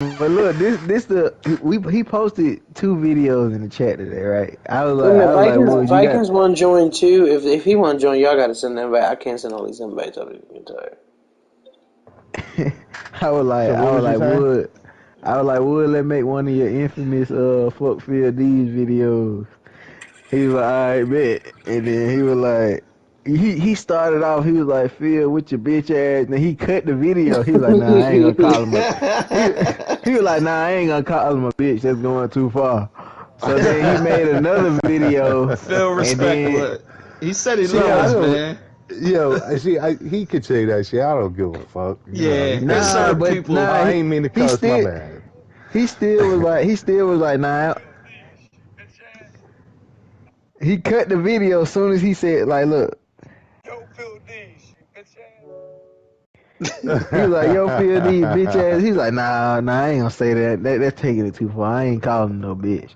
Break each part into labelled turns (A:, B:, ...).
A: But look, he posted 2 videos in the chat today, right? I was
B: Wait a minute,
A: like, well, you got.
B: Vikings want to join too. If he want to join, y'all got to send them back. I can't send all these invites over the entire.
A: I
C: So what
A: was
C: was you
A: like,
C: saying?
A: Wood, let's make one of your infamous fuck Phil D's videos. He was like, all right, bet. And then he was like, he started off, he was like, Phil, with your bitch ass. And then he cut the video. He was like, nah, I ain't gonna call him he was like, nah, I ain't gonna call him a bitch. That's going too far. So then he made another video.
D: Phil
A: And
D: respect
A: then,
D: what he said. He
C: See, I
D: loves
C: don't.
D: man.
C: He could say that shit. I don't give a fuck.
D: Yeah, there's
A: nah,
D: certain
A: but
D: people.
A: nah,
C: I ain't mean to
A: he
C: cuss. My
A: still,
C: bad.
A: he still was like, nah. He cut the video as soon as he said, like, look.
E: Yo, Phil D's, you bitch ass.
A: He was like, yo, Phil D, bitch ass. He's like, nah, I ain't gonna say that. That's taking it too far. I ain't calling him no bitch.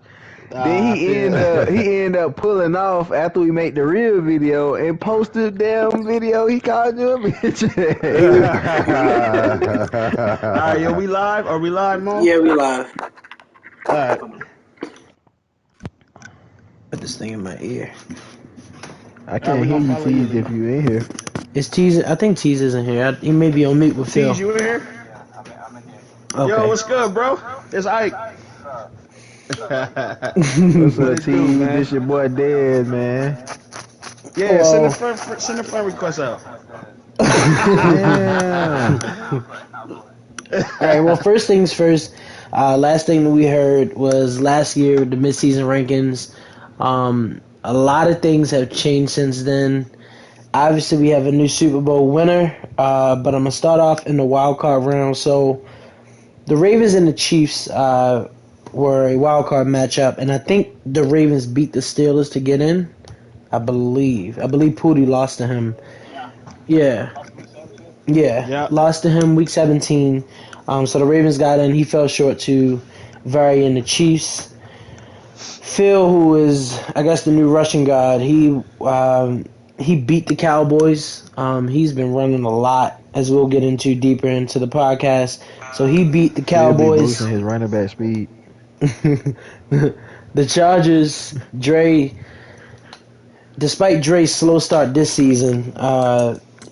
A: Then he ended up pulling off after we made the real video and posted the damn video. He called you a bitch.
D: All right, yo, we live? Are we live, Mo?
B: Yeah, we live.
D: All right.
B: Put this thing in my ear.
A: I can't hear you, Tease, if you in here.
B: Is Tease? I think Tease isn't here. He may be on mute with Phil.
D: Tease, you in here?
E: I'm in here.
B: Okay.
D: Yo, what's good, bro? It's Ike.
A: What's up, Tease? This your boy Dez, man.
D: Yeah,
B: Hello.
D: send a friend request out.
A: Damn.
B: All right. Well, first things first. Last thing that we heard was last year the midseason rankings. A lot of things have changed since then. Obviously, we have a new Super Bowl winner, but I'm gonna start off in the wild card round. So, the Ravens and the Chiefs were a wild card matchup, and I think the Ravens beat the Steelers to get in. I believe Pooty lost to him. Yeah. Lost to him week 17. So the Ravens got in. He fell short to Vari and the Chiefs. Phil, who is, I guess, the new Russian god, he beat the Cowboys. He's been running a lot, as we'll get into deeper into the podcast. So he beat the
A: He'll be
B: Cowboys.
A: boosting his running back speed.
B: The Chargers, despite Dre's slow start this season,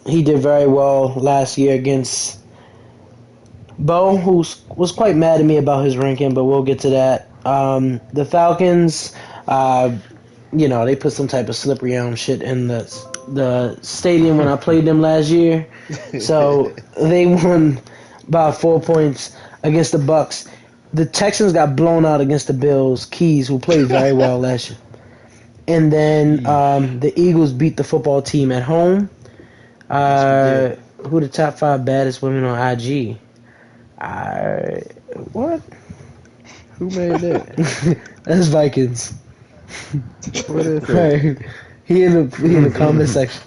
B: he did very well last year against Bo, who was quite mad at me about his ranking, but we'll get to that. The Falcons, they put some type of slippery elm shit in the stadium when I played them last year. So they won by 4 points against the Bucks. The Texans got blown out against the Bills. Keys, who played very well last year. And then the Eagles beat the football team at home. Who the top 5 baddest women on IG? What?
A: Who made that?
B: That's Vikings.
A: What is that?
B: Right. He in the comment section.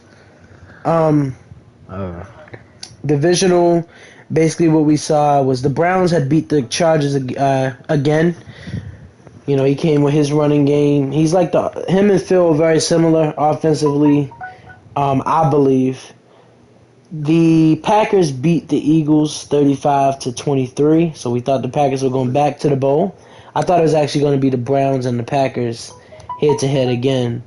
B: Divisional. Basically, what we saw was the Browns had beat the Chargers again. You know, he came with his running game. He's like him and Phil are very similar offensively. I believe. The Packers beat the Eagles 35-23, so we thought the Packers were going back to the bowl. I thought it was actually going to be the Browns and the Packers head-to-head again.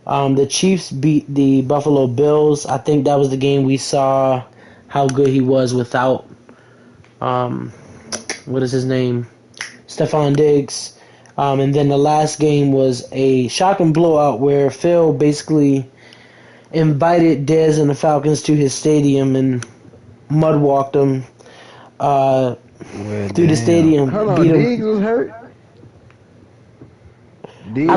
B: The Chiefs beat the Buffalo Bills. I think that was the game we saw how good he was without, what is his name? Stephon Diggs. And then the last game was a shocking blowout where Phil basically invited Dez and the Falcons to his stadium and mud walked them through the stadium.
A: Hold on, Diggs was hurt?
B: I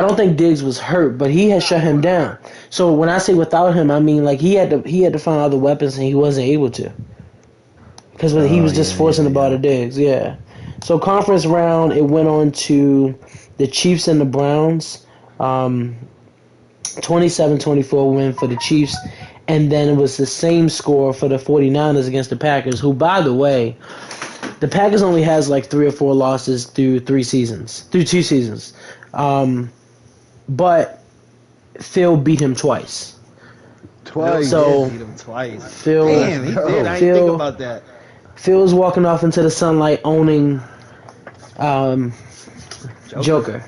B: don't think Diggs was hurt, but he had shut him down. So when I say without him, I mean like he had to find other weapons and he wasn't able to. Because he was just forcing the ball to Diggs, yeah. So conference round, it went on to the Chiefs and the Browns. 27-24 win for the Chiefs, and then it was the same score for the 49ers against the Packers, who, by the way, the Packers only has like 3 or 4 losses through 2 seasons. But Phil beat him twice.
A: Twice.
B: So
D: Beat him twice.
B: Phil,
D: Damn, he did. I didn't think about that.
B: Phil was walking off into the sunlight owning Joker.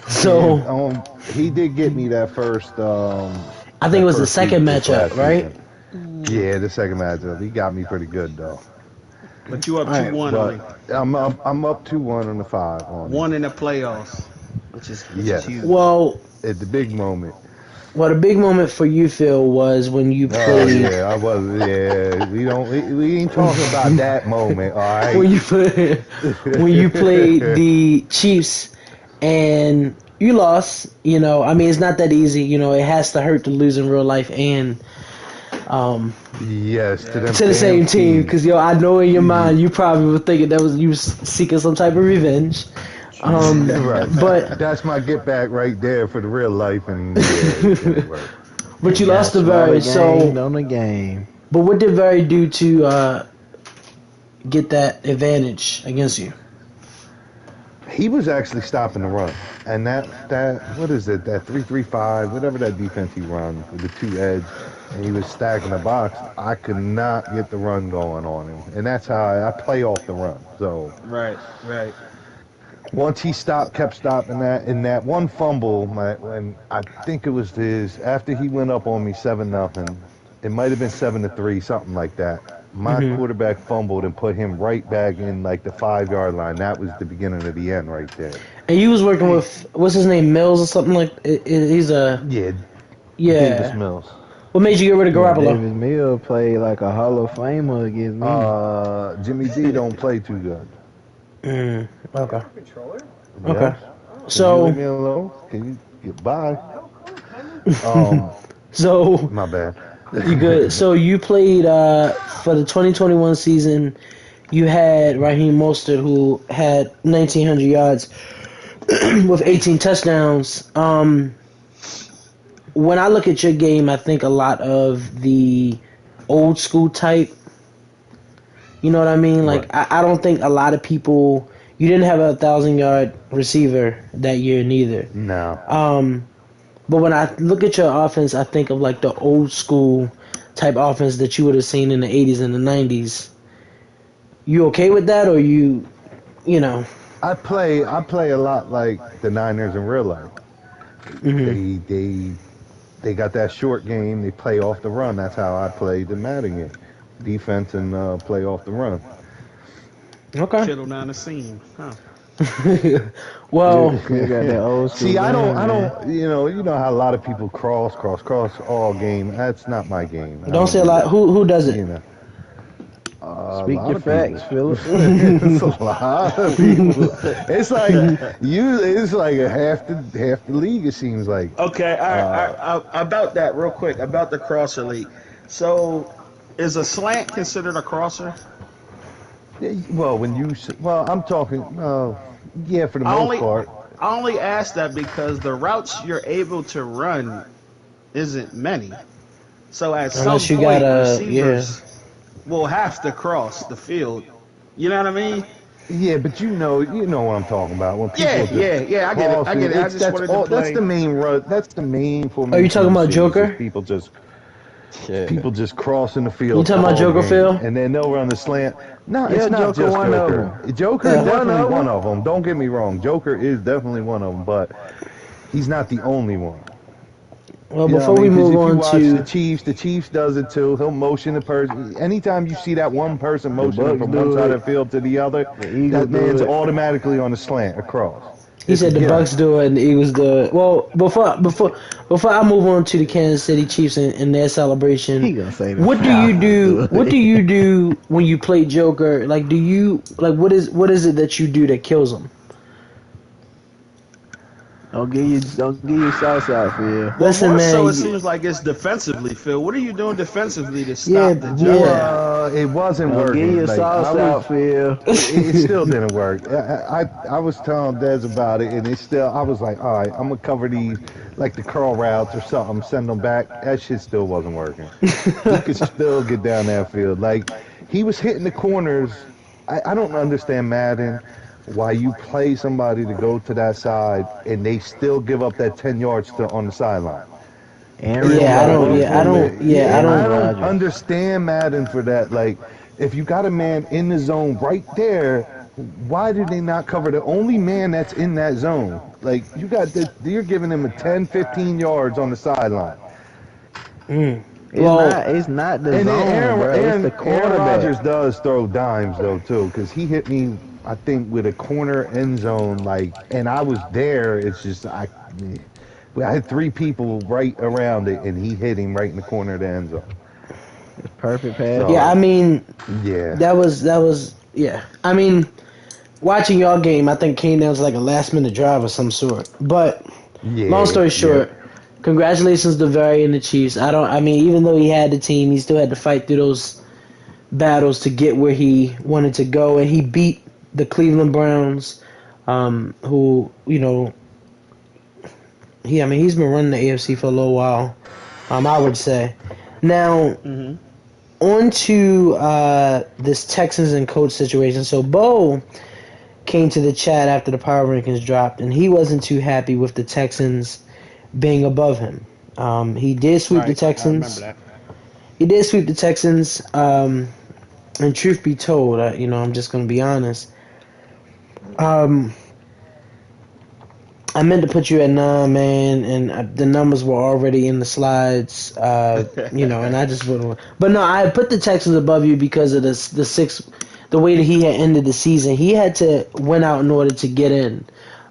B: So
C: he did get me that first.
B: I think it was the second
C: week
B: matchup,
C: last
B: right?
C: season. Yeah, the second matchup. He got me pretty good though.
D: But you up
B: All right,
D: 2-1 on me.
C: But I'm up 2-1 on the 5 on him.
D: One in the playoffs, which is
C: Yes.
D: huge.
B: Well,
C: At the big moment.
B: the big moment for you, Phil, was when you
C: Oh
B: played.
C: yeah, I was. Yeah, we ain't talking about that moment. All right.
B: When you played the Chiefs and you lost. You know, I mean, it's not that easy. You know, it has to hurt to lose in real life and
C: Yes, to them
B: to the same
C: damn
B: team.
C: teams.
B: Because I know in your mind you probably were thinking that was you was seeking some type of revenge.
C: Right.
B: But
C: That's my get back right there for the real life, and yeah, it didn't work.
B: but you lost to
A: Not a
B: Barry.
A: game,
B: So,
A: on the game.
B: but what did Barry do to get that advantage against you?
C: He was actually stopping the run, and that what is it? That 3-3-5, whatever that defense he runs with the 2 edge, and he was stacking the box. I could not get the run going on him, and that's how I play off the run. So
D: Right.
C: once he kept stopping that, in that one fumble, when I think it was after he went up on me 7-0, it might have been 7-3, something like that. My quarterback fumbled and put him right back in like the 5-yard line. That was the beginning of the end right there.
B: And you was working with what's his name, Mills or something like. He's a
C: Yeah,
B: yeah.
C: Davis Mills.
B: What made you get rid of Garoppolo?
A: Davis Mills played like a Hall of Famer against me.
C: Jimmy G don't play too good.
B: Okay.
C: Yes.
B: Okay.
C: Can you
B: So
C: leave me alone? Can you get by?
B: so
C: My bad.
B: you good? So you played for the 2021 season. You had Raheem Mostert, who had 1,900 yards with 18 touchdowns. When I look at your game, I think a lot of the old school type. You know what I mean? Like I don't think a lot of people. You didn't have a 1,000-yard receiver that year, neither.
C: No.
B: But when I look at your offense, I think of like the old school type offense that you would have seen in the 80s and the 90s. You okay with that, or you know?
C: I play a lot like the Niners in real life. They got that short game. They play off the run. That's how I play the Madden game. Defense and play off the run.
B: Okay.
D: Shittle down the seam. Huh.
B: Well,
A: You got that old school
C: See, I
A: man.
C: don't. You know how a lot of people cross all game. That's not my game.
B: don't say a lot. Who does it?
C: You know.
A: Speak
C: lot
A: your
C: of
A: facts,
C: people.
A: Philip.
C: It's a lot of people. It's like It's like half the league. It seems like.
D: Okay, about that real quick, about the crosser league. So, is a slant considered a crosser?
C: Well, I'm talking. Yeah, for the most part.
D: I only ask that because the routes you're able to run isn't many. So at
B: Unless
D: some
B: you
D: point,
B: got
D: receivers will have to cross the field. You know what I mean?
C: Yeah, but you know what I'm talking about. When people
D: Yeah,
C: just
D: yeah, I get it. I get it. I
C: cross,
D: just wanted to play.
C: That's the main run. That's the main formation.
B: Are you talking about
C: is
B: Joker?
C: People just crossing the field.
B: You talking about
C: all
B: Joker,
C: game,
B: Phil?
C: And then they'll run the slant. No,
A: Yeah,
C: it's not
A: Joker,
C: just
A: one of
C: Joker. Joker
B: Yeah.
C: is definitely
A: One of
C: one of them. Don't get me wrong. Joker is definitely one of them, but he's not the only one.
B: Well,
C: You know
B: before
C: what I
B: we
C: mean? 'Cause
B: move on
C: if you
B: to
C: watch the Chiefs does it too. He'll motion the person. Anytime you see that one person motioning
A: Bucks
C: from
A: do
C: one side
A: it.
C: of the field to the other,
A: Eagles
C: that man's
A: do it.
C: automatically on the slant across.
B: he said the
C: Yeah.
B: Bucks do it and the Eagles do it. Well, before I move on to the Kansas City Chiefs and their celebration,
A: He gonna say the
B: what do you do?
A: Falcons.
B: What do you do when you play Joker? Like, do you like what is it that you do that kills them?
A: Don't give you sauce out, Phil.
B: Listen,
D: More
B: man.
D: so, it
B: you-
D: seems like it's defensively, Phil. What are you doing defensively to
B: Yeah,
D: stop the
B: yeah.
D: jump?
C: It wasn't
A: Don't
C: working.
A: give your
C: Like,
A: sauce out, Phil.
C: it still didn't work. I was telling Dez about it, and I was like, all right, I'm gonna cover these like the curl routes or something, send them back. That shit still wasn't working. He could still get down that field. Like he was hitting the corners. I don't understand Madden. Why you play somebody to go to that side and they still give up that 10 yards on the sideline.
A: Aaron
B: Yeah, I don't.
A: Rodgers.
B: Yeah, I don't. Yeah, I
C: I
B: don't.
C: don't understand Madden for that. Like, If you got a man in the zone right there, why do they not cover the only man that's in that zone? Like, you got this, you're giving him a 10, 15 yards on the sideline.
A: It's not the
C: And then
A: zone, bro. It's the
C: Aaron Rodgers
A: quarterback.
C: does throw dimes though too, because he hit me, I think, with a corner end zone, like, and I was there. It's just I had three people right around it, and he hit him right in the corner of the end zone.
A: It's perfect pass.
C: So,
B: Yeah, I mean,
C: yeah,
B: that was yeah. I mean, watching y'all game, I think came down to like a last minute drive of some sort. But
C: yeah.
B: long story short, congratulations to Barry and the Chiefs. I mean, even though he had the team, he still had to fight through those battles to get where he wanted to go, and he beat the Cleveland Browns, who, you know, he's been running the AFC for a little while, I would say. Now, on to this Texans and coach situation. So Bo came to the chat after the power rankings dropped, and he wasn't too happy with the Texans being above him. He did sweep the Texans.
D: I remember that.
B: He did sweep the Texans. And truth be told, I'm just going to be honest. I meant to put you at 9, man, and the numbers were already in the slides, and I just wouldn't. But no, I put the Texans above you because of the way that he had ended the season. He had to win out in order to get in,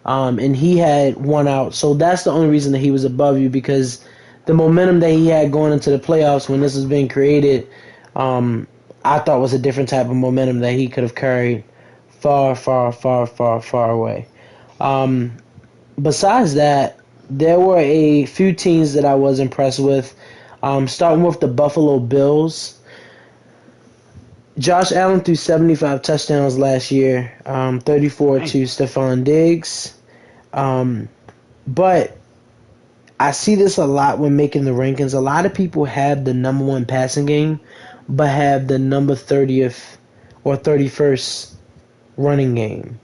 B: and he had won out. So that's the only reason that he was above you, because the momentum that he had going into the playoffs when this was being created, I thought was a different type of momentum that he could have carried far, far, far, far, far away. Besides that, there were a few teams that I was impressed with. Starting with the Buffalo Bills. Josh Allen threw 75 touchdowns last year, 34 to Stephon Diggs. But I see this a lot when making the rankings. A lot of people have the number 1 passing game, but have the number 30th or 31st running game.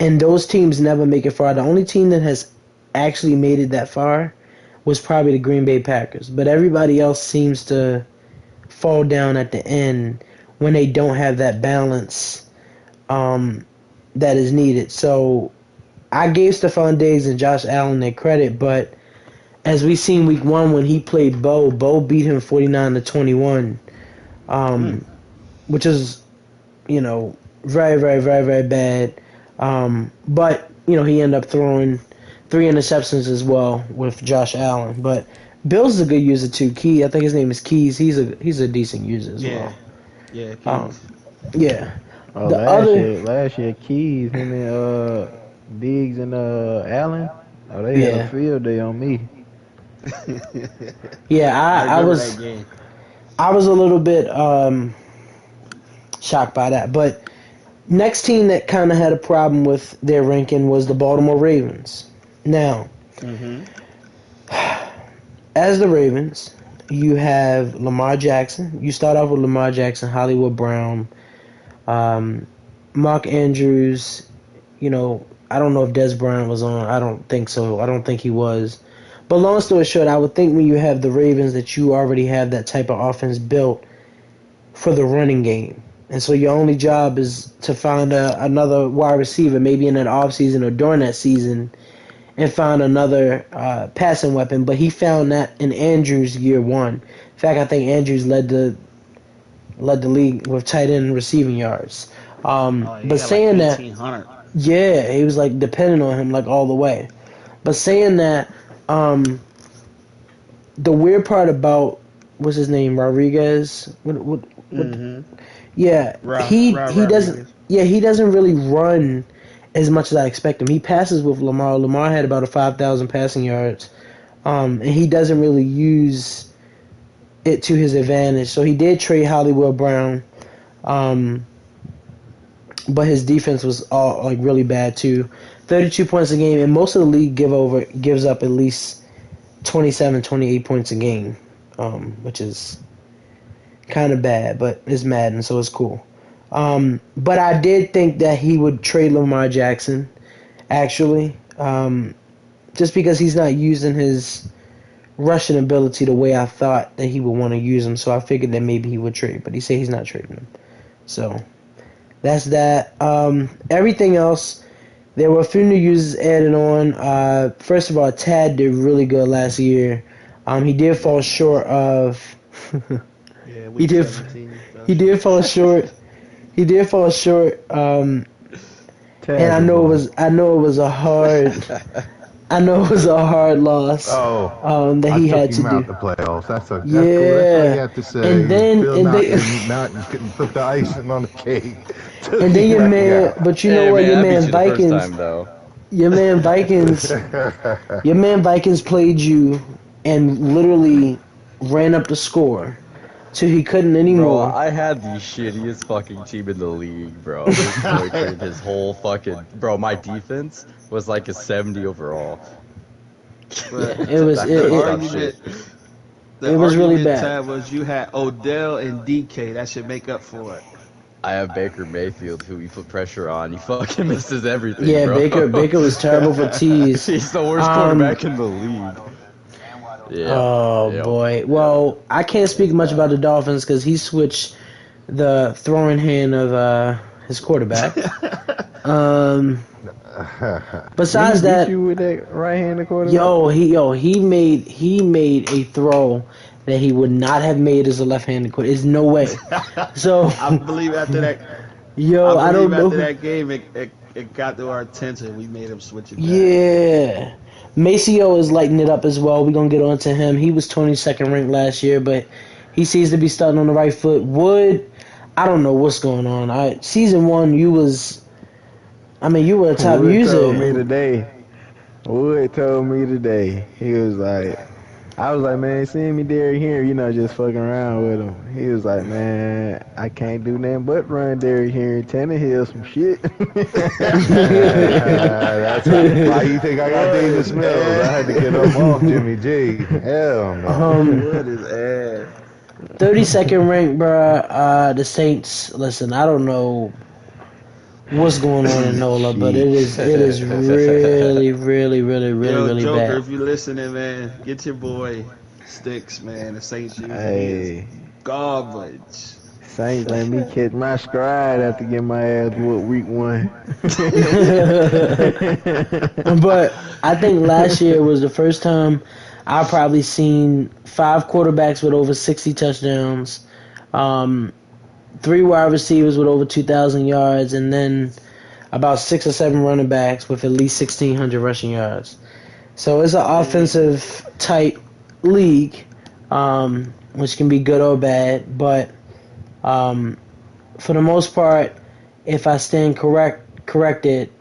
B: And those teams never make it far. The only team that has actually made it that far was probably the Green Bay Packers. But everybody else seems to fall down at the end when they don't have that balance that is needed. So I gave Stephon Diggs and Josh Allen their credit, but as we seen week 1 when he played Bo beat him 49-21, which is, very, very, very, very bad. But, he ended up throwing 3 interceptions as well with Josh Allen. But Bill's is a good user too. Key, I think his name is Keys. He's a decent user as well.
D: Yeah.
B: Yeah.
A: Oh,
B: The
A: last year, Keys, him and Diggs and Allen, they had a field day on me.
B: Yeah, I was
D: that game.
B: I was a little bit shocked by that. But next team that kind of had a problem with their ranking was the Baltimore Ravens. Now, as the Ravens, you have Lamar Jackson. You start off with Lamar Jackson, Hollywood Brown, Mark Andrews. I don't know if Des Bryant was on. I don't think so. I don't think he was. But long story short, I would think when you have the Ravens that you already have that type of offense built for the running game. And so your only job is to find another wide receiver, maybe in that offseason or during that season, and find another passing weapon. But he found that in Andrews year 1. In fact, I think Andrews led the league with tight end receiving yards. But saying that, yeah, he was like depending on him like all the way. But saying that, the weird part about what's his name, Rodriguez. What Yeah, he doesn't. Yeah, he doesn't really run as much as I expect him. He passes with Lamar. Lamar had about 5,000 passing yards, and he doesn't really use it to his advantage. So he did trade Hollywood Brown, but his defense was all like really bad too. 32 points a game, and most of the league gives up at least 27, 28 points a game, which is kind of bad, but it's Madden, so it's cool. But I did think that he would trade Lamar Jackson, actually, just because he's not using his rushing ability the way I thought that he would want to use him. So I figured that maybe he would trade, but he said he's not trading him. So that's that. Everything else, there were a few new users added on. First of all, Tad did really good last year. He did fall short of.
D: Yeah,
B: he
D: week
B: did.
D: 17.
B: He did fall short. He did fall short. And I know it was. I know it was a hard. I know it was a hard loss. That
C: I
B: he
C: took
B: had to
C: him out
B: do.
C: the playoffs. That's cool. That's all
B: Yeah.
C: you have to say.
B: And then
C: Phil
B: and they.
C: Not couldn't put the icing on the cake. Took
B: And then
C: him
B: your
C: right
B: man,
C: out.
B: but you know
F: Hey
B: what?
F: man,
B: Your
F: I beat
B: man
F: you the first
B: Vikings,
F: time though.
B: your man Vikings, your man Vikings played you and literally ran up the score till he couldn't
F: Bro,
B: anymore.
F: I had the shittiest fucking team in the league, bro. This boy traded his whole fucking my defense was like a 70 overall.
D: But
B: It was
F: That
B: it,
F: couldn't
B: it,
F: stop
D: argument,
F: shit.
D: the
B: it was really
D: argument,
B: bad.
D: Tab, was you had Odell and DK. That should make up for it.
F: I have Baker Mayfield, who you put pressure on. He fucking misses everything,
B: Yeah,
F: bro.
B: Baker was terrible for tees.
F: He's the worst quarterback in the league. Yeah.
B: Oh
F: Yep.
B: boy. Well, I can't speak much about the Dolphins because he switched the throwing hand of his quarterback. Besides
A: Didn't he beat
B: that,
A: you with that right-handed quarterback?
B: he made a throw that he would not have made as a left-handed quarterback. There's no way. So
D: I believe after that,
B: I don't know.
D: after that game, it got to our attention. We made him switch it back.
B: Yeah. Maceo is lighting it up as well. We're going to get on to him. He was 22nd ranked last year, but he seems to be starting on the right foot. Wood, I don't know what's going on. Season 1, you were a top
A: Wood
B: user.
A: told me today. Wood told me today. He was like, I was like, man, seeing me Derrick Henry, just fucking around with him. He was like, man, I can't do nothing but run Derrick Henry. Tannehill some shit.
C: That's why you think I got Davis Mills. I had to get up off Jimmy G. Hell no.
D: What is ass?
B: 32nd ranked, bruh. The Saints, listen, I don't know what's going on in NOLA, but it is really, really, really, really,
D: Yo,
B: really
D: Joker,
B: bad.
D: if you listening, man, get your boy Sticks, man. The Saints usually
A: Hey,
D: is garbage.
A: Saints let me catch my stride after getting my ass whooped week 1.
B: But I think last year was the first time I probably seen 5 quarterbacks with over 60 touchdowns, 3 wide receivers with over 2,000 yards, and then about 6 or 7 running backs with at least 1,600 rushing yards. So it's an offensive type league, which can be good or bad. But for the most part, if I stand corrected,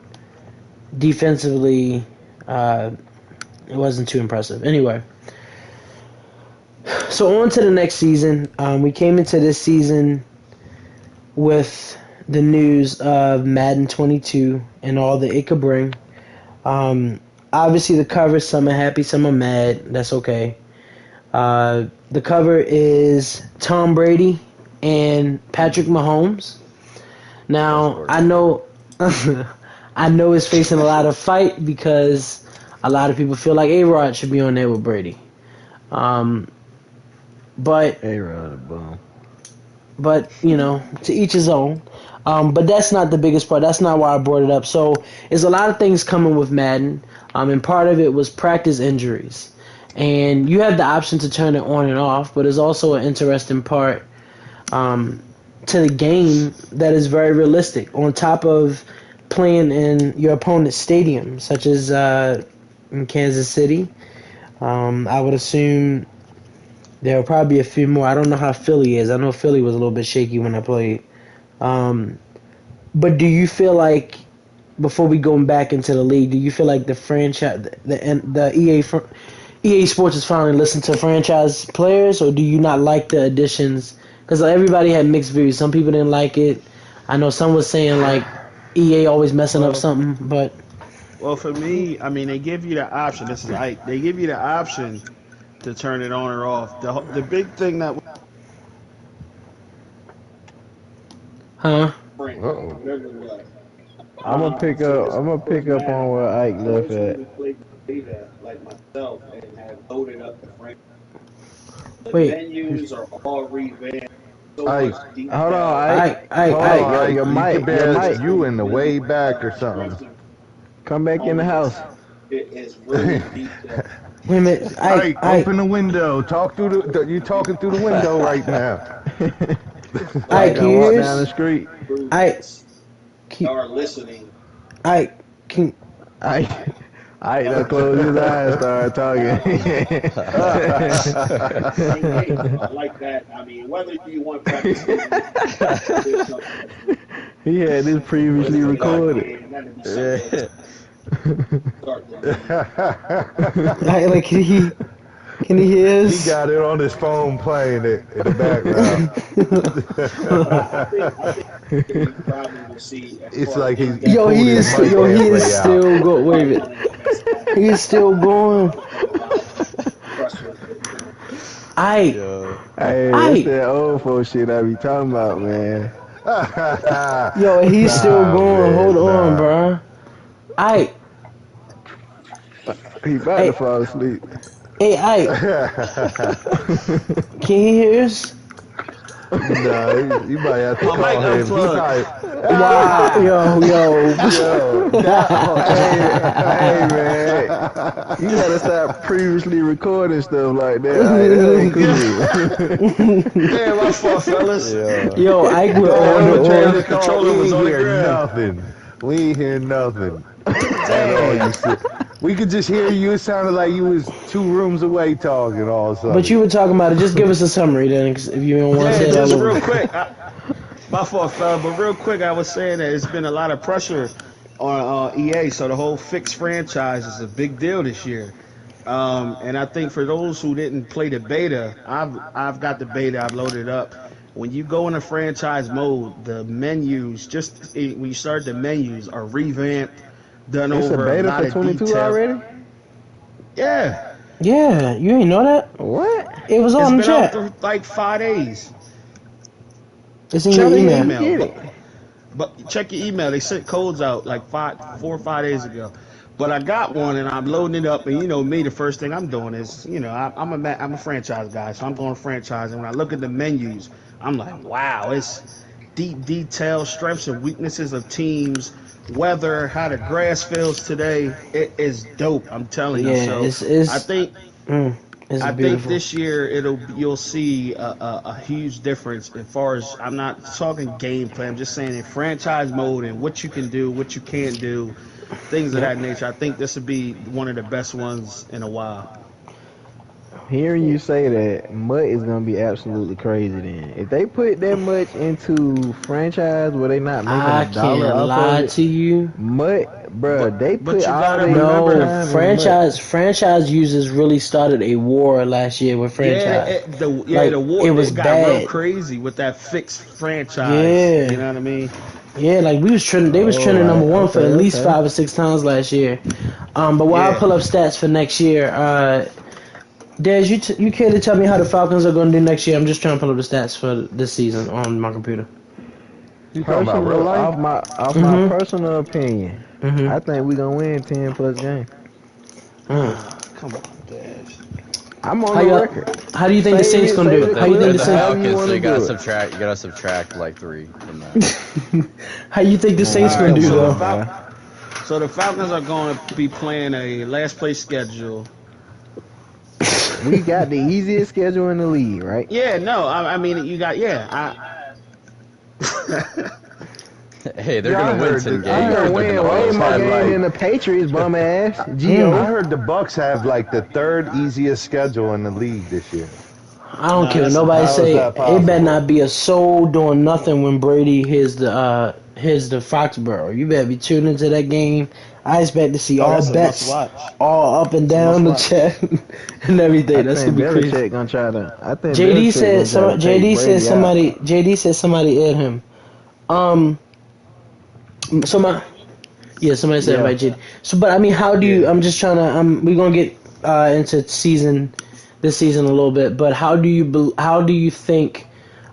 B: defensively, it wasn't too impressive. Anyway, so on to the next season. We came into this season with the news of Madden 22 and all that it could bring. Obviously, the cover, some are happy, some are mad. That's okay. The cover is Tom Brady and Patrick Mahomes. Now, I know I know it's facing a lot of fight because a lot of people feel like A-Rod should be on there with Brady. But
A: A-Rod a bum.
B: But, to each his own. But that's not the biggest part. That's not why I brought it up. So, there's a lot of things coming with Madden. And part of it was practice injuries. And you have the option to turn it on and off, but there's also an interesting part to the game that is very realistic. On top of playing in your opponent's stadium, such as in Kansas City, I would assume there will probably be a few more. I don't know how Philly is. I know Philly was a little bit shaky when I played. But do you feel like, before we go back into the league, do you feel like the franchise, the EA Sports is finally listening to franchise players, or do you not like the additions? Because everybody had mixed views. Some people didn't like it. I know some was saying like EA always messing up something, but
D: Well, for me, they give you the option. This is like they give you the option to turn it on or off. The big thing that
B: huh?
C: Uh-oh.
A: I'm gonna pick up on where Ike left at.
G: Like myself, and have loaded up the franchise. The
B: Wait.
G: menus are all revamped. so
C: Ike,
G: much deep
A: Hold on,
B: Ike,
A: Ike.
C: hold
B: Ike.
C: on, Ike.
A: Your
C: You
A: mic,
C: can
A: your
C: bear
A: mic.
C: you in the way back or something.
A: Come back in the house.
G: It is really detailed.
B: Wait a minute,
C: Ike,
B: Ike.
C: open the window. Talk through you talking through the window right now.
B: Ike, can
A: Done
B: you
A: walk
B: hear
A: down the
B: us?
A: street.
B: Ike, can,
G: Are listening.
B: Ike, can,
A: Ike done closed his eyes and started talking.
G: Hey, I like that. I mean, whether you want practice, there's something.
A: He had this previously recorded.
G: And that'd be something to start the
B: Ike, like, can he hear us?
C: He got it on his phone playing it in the background.
G: I think you probably will see.
C: It's like he's
B: Yo, he is,
C: pulled his mic
B: he
C: halfway
B: is
C: out.
B: still going. Wait a minute, he is still going. Ike,
F: Yo.
A: Hey,
B: Ike.
A: that's that old folks shit I be talking about, man.
B: yo, he's still
C: Nah,
B: going.
C: man,
B: Hold on,
C: nah.
B: bro. Ike,
A: He about
B: Hey.
A: to fall asleep.
B: hey, Ike, can he hear us?
C: No, you might have to
D: My
C: call
D: mic
C: him. He
D: unplugged.
C: probably-
B: Wow, yo.
C: Yo,
A: Hey, man. You gotta stop previously recording stuff like that. That ain't cool.
D: Yeah, my fault, fellas.
F: Yeah.
B: Yo, Ike, we're
C: Oh,
B: on the
C: Jay,
B: on.
C: the
D: controller
C: we
D: was
C: ain't
D: on the
C: hear
D: ground.
C: nothing. We ain't hear nothing. At all, you said. We could just hear you. It sounded like you was 2 rooms away talking all of a sudden.
B: But you were talking about it. Just give us a summary then, 'cause if you don't want to
D: Yeah,
B: say it all
D: just
B: over.
D: real quick. My fault, fella, but real quick, I was saying that it's been a lot of pressure on EA, so the whole fixed franchise is a big deal this year. And I think for those who didn't play the beta, I've got the beta, I've loaded it up. When you go into franchise mode, the menus, when you start, the menus are revamped, done
A: It's a
D: over a
A: beta
D: lot
A: for
D: of
A: 22
D: detail.
A: already?
D: Yeah,
B: Yeah, you ain't know that?
A: What?
B: It was
D: it's
B: on the
D: been out
B: chat.
D: for like 5 days.
B: It's in
A: How
B: your
A: did you
B: email.
A: get it?
D: But check your email. They sent codes out like 4 or 5 days ago. But I got one and I'm loading it up. And you know me, the first thing I'm doing is, I'm a franchise guy, so I'm going franchise. And when I look at the menus, I'm like, wow, it's deep detail, strengths and weaknesses of teams, weather, how the grass feels today. It is dope. I'm telling you.
B: Yeah,
D: So
B: it's
D: I think
B: it's
D: I think
B: beautiful.
D: this year you'll see a huge difference as far as, I'm not talking gameplay. I'm just saying in franchise mode and what you can do, what you can't do, things of that nature. I think this would be one of the best ones in a while.
A: Hearing you say that, MUT is gonna be absolutely crazy then. If they put that much into franchise where they not making
B: I
A: a dollar
B: can't
A: off
B: lie
A: of it,
B: to you.
A: MUT, bro, they
D: but
A: put
D: you
A: all
D: gotta
A: their
D: remember,
A: time
B: No,
A: in MUT.
B: franchise users really started a war last year with franchise. Like,
D: the war,
B: it was
D: it got real
B: bad.
D: crazy with that fixed franchise.
B: Yeah.
D: You know what I mean?
B: Yeah, like we was trending. They was
A: Oh,
B: trending number one for at least
A: okay.
B: 5 or 6 times last year. But while I
D: Yeah.
B: pull up stats for next year, Des, you care to tell me how the Falcons are going to do next year? I'm just trying to pull up the stats for this season on my computer.
C: You talking about real
A: Personal,
C: life?
A: off
B: Mhm.
A: my personal opinion,
B: Mhm.
A: I think we gonna win 10 plus games.
B: Mm.
D: Come on, Dad.
A: I'm on
B: How
A: the
B: y'all-
A: record.
B: How do you think the
A: Save
B: Saints
A: it,
B: going to
A: save
B: do?
A: it,
B: How you think
A: clip
B: the
A: it,
B: Saints?
A: however you
F: Falcons, so
A: wanna
F: you gotta
A: do it.
F: subtract like 3 from that.
B: How you think the Saints
A: Nah,
B: going to do
A: come
D: so
A: on,
D: the
B: though?
A: man.
D: So the Falcons are going to be playing a last place schedule.
A: We got the easiest schedule in the league, right?
D: Yeah, no, I mean you got
F: Hey, they're
C: Yeah, I
F: gonna win
C: heard
F: 10
C: that- I
A: We
F: games.
C: heard
A: gonna
F: but they're
A: win
F: gonna
A: way
F: lose
A: more
C: had,
F: 10.
A: games
C: like-
A: than the Patriots, bum ass.
C: I
A: Gio.
C: heard the Bucks have like the 3rd easiest schedule in the league this year.
B: I don't
D: Nah,
B: care what
D: that's
B: nobody
C: impossible.
B: say.
C: How is that
B: It better
C: possible?
B: not be a soul doing nothing when Brady hits the Foxborough. You better be tuning into that game. I expect to see
D: Oh,
B: all
D: that's a
B: bets,
D: must-watch.
B: all up and
D: It's a
B: down the
D: must-watch.
B: chat and everything.
A: I
B: That's
A: think
B: gonna be crazy.
A: Belichick gonna try to. I think
B: JD
A: Belichick
B: said
A: gonna try to take
B: JD said
A: Brady
B: somebody.
A: out.
B: JD said somebody aired him. Somebody. Yeah, somebody said
A: Yeah.
B: about JD. So, but I mean, how do you?
D: Yeah.
B: I'm just trying to. We're gonna get into this season a little bit. But how do you think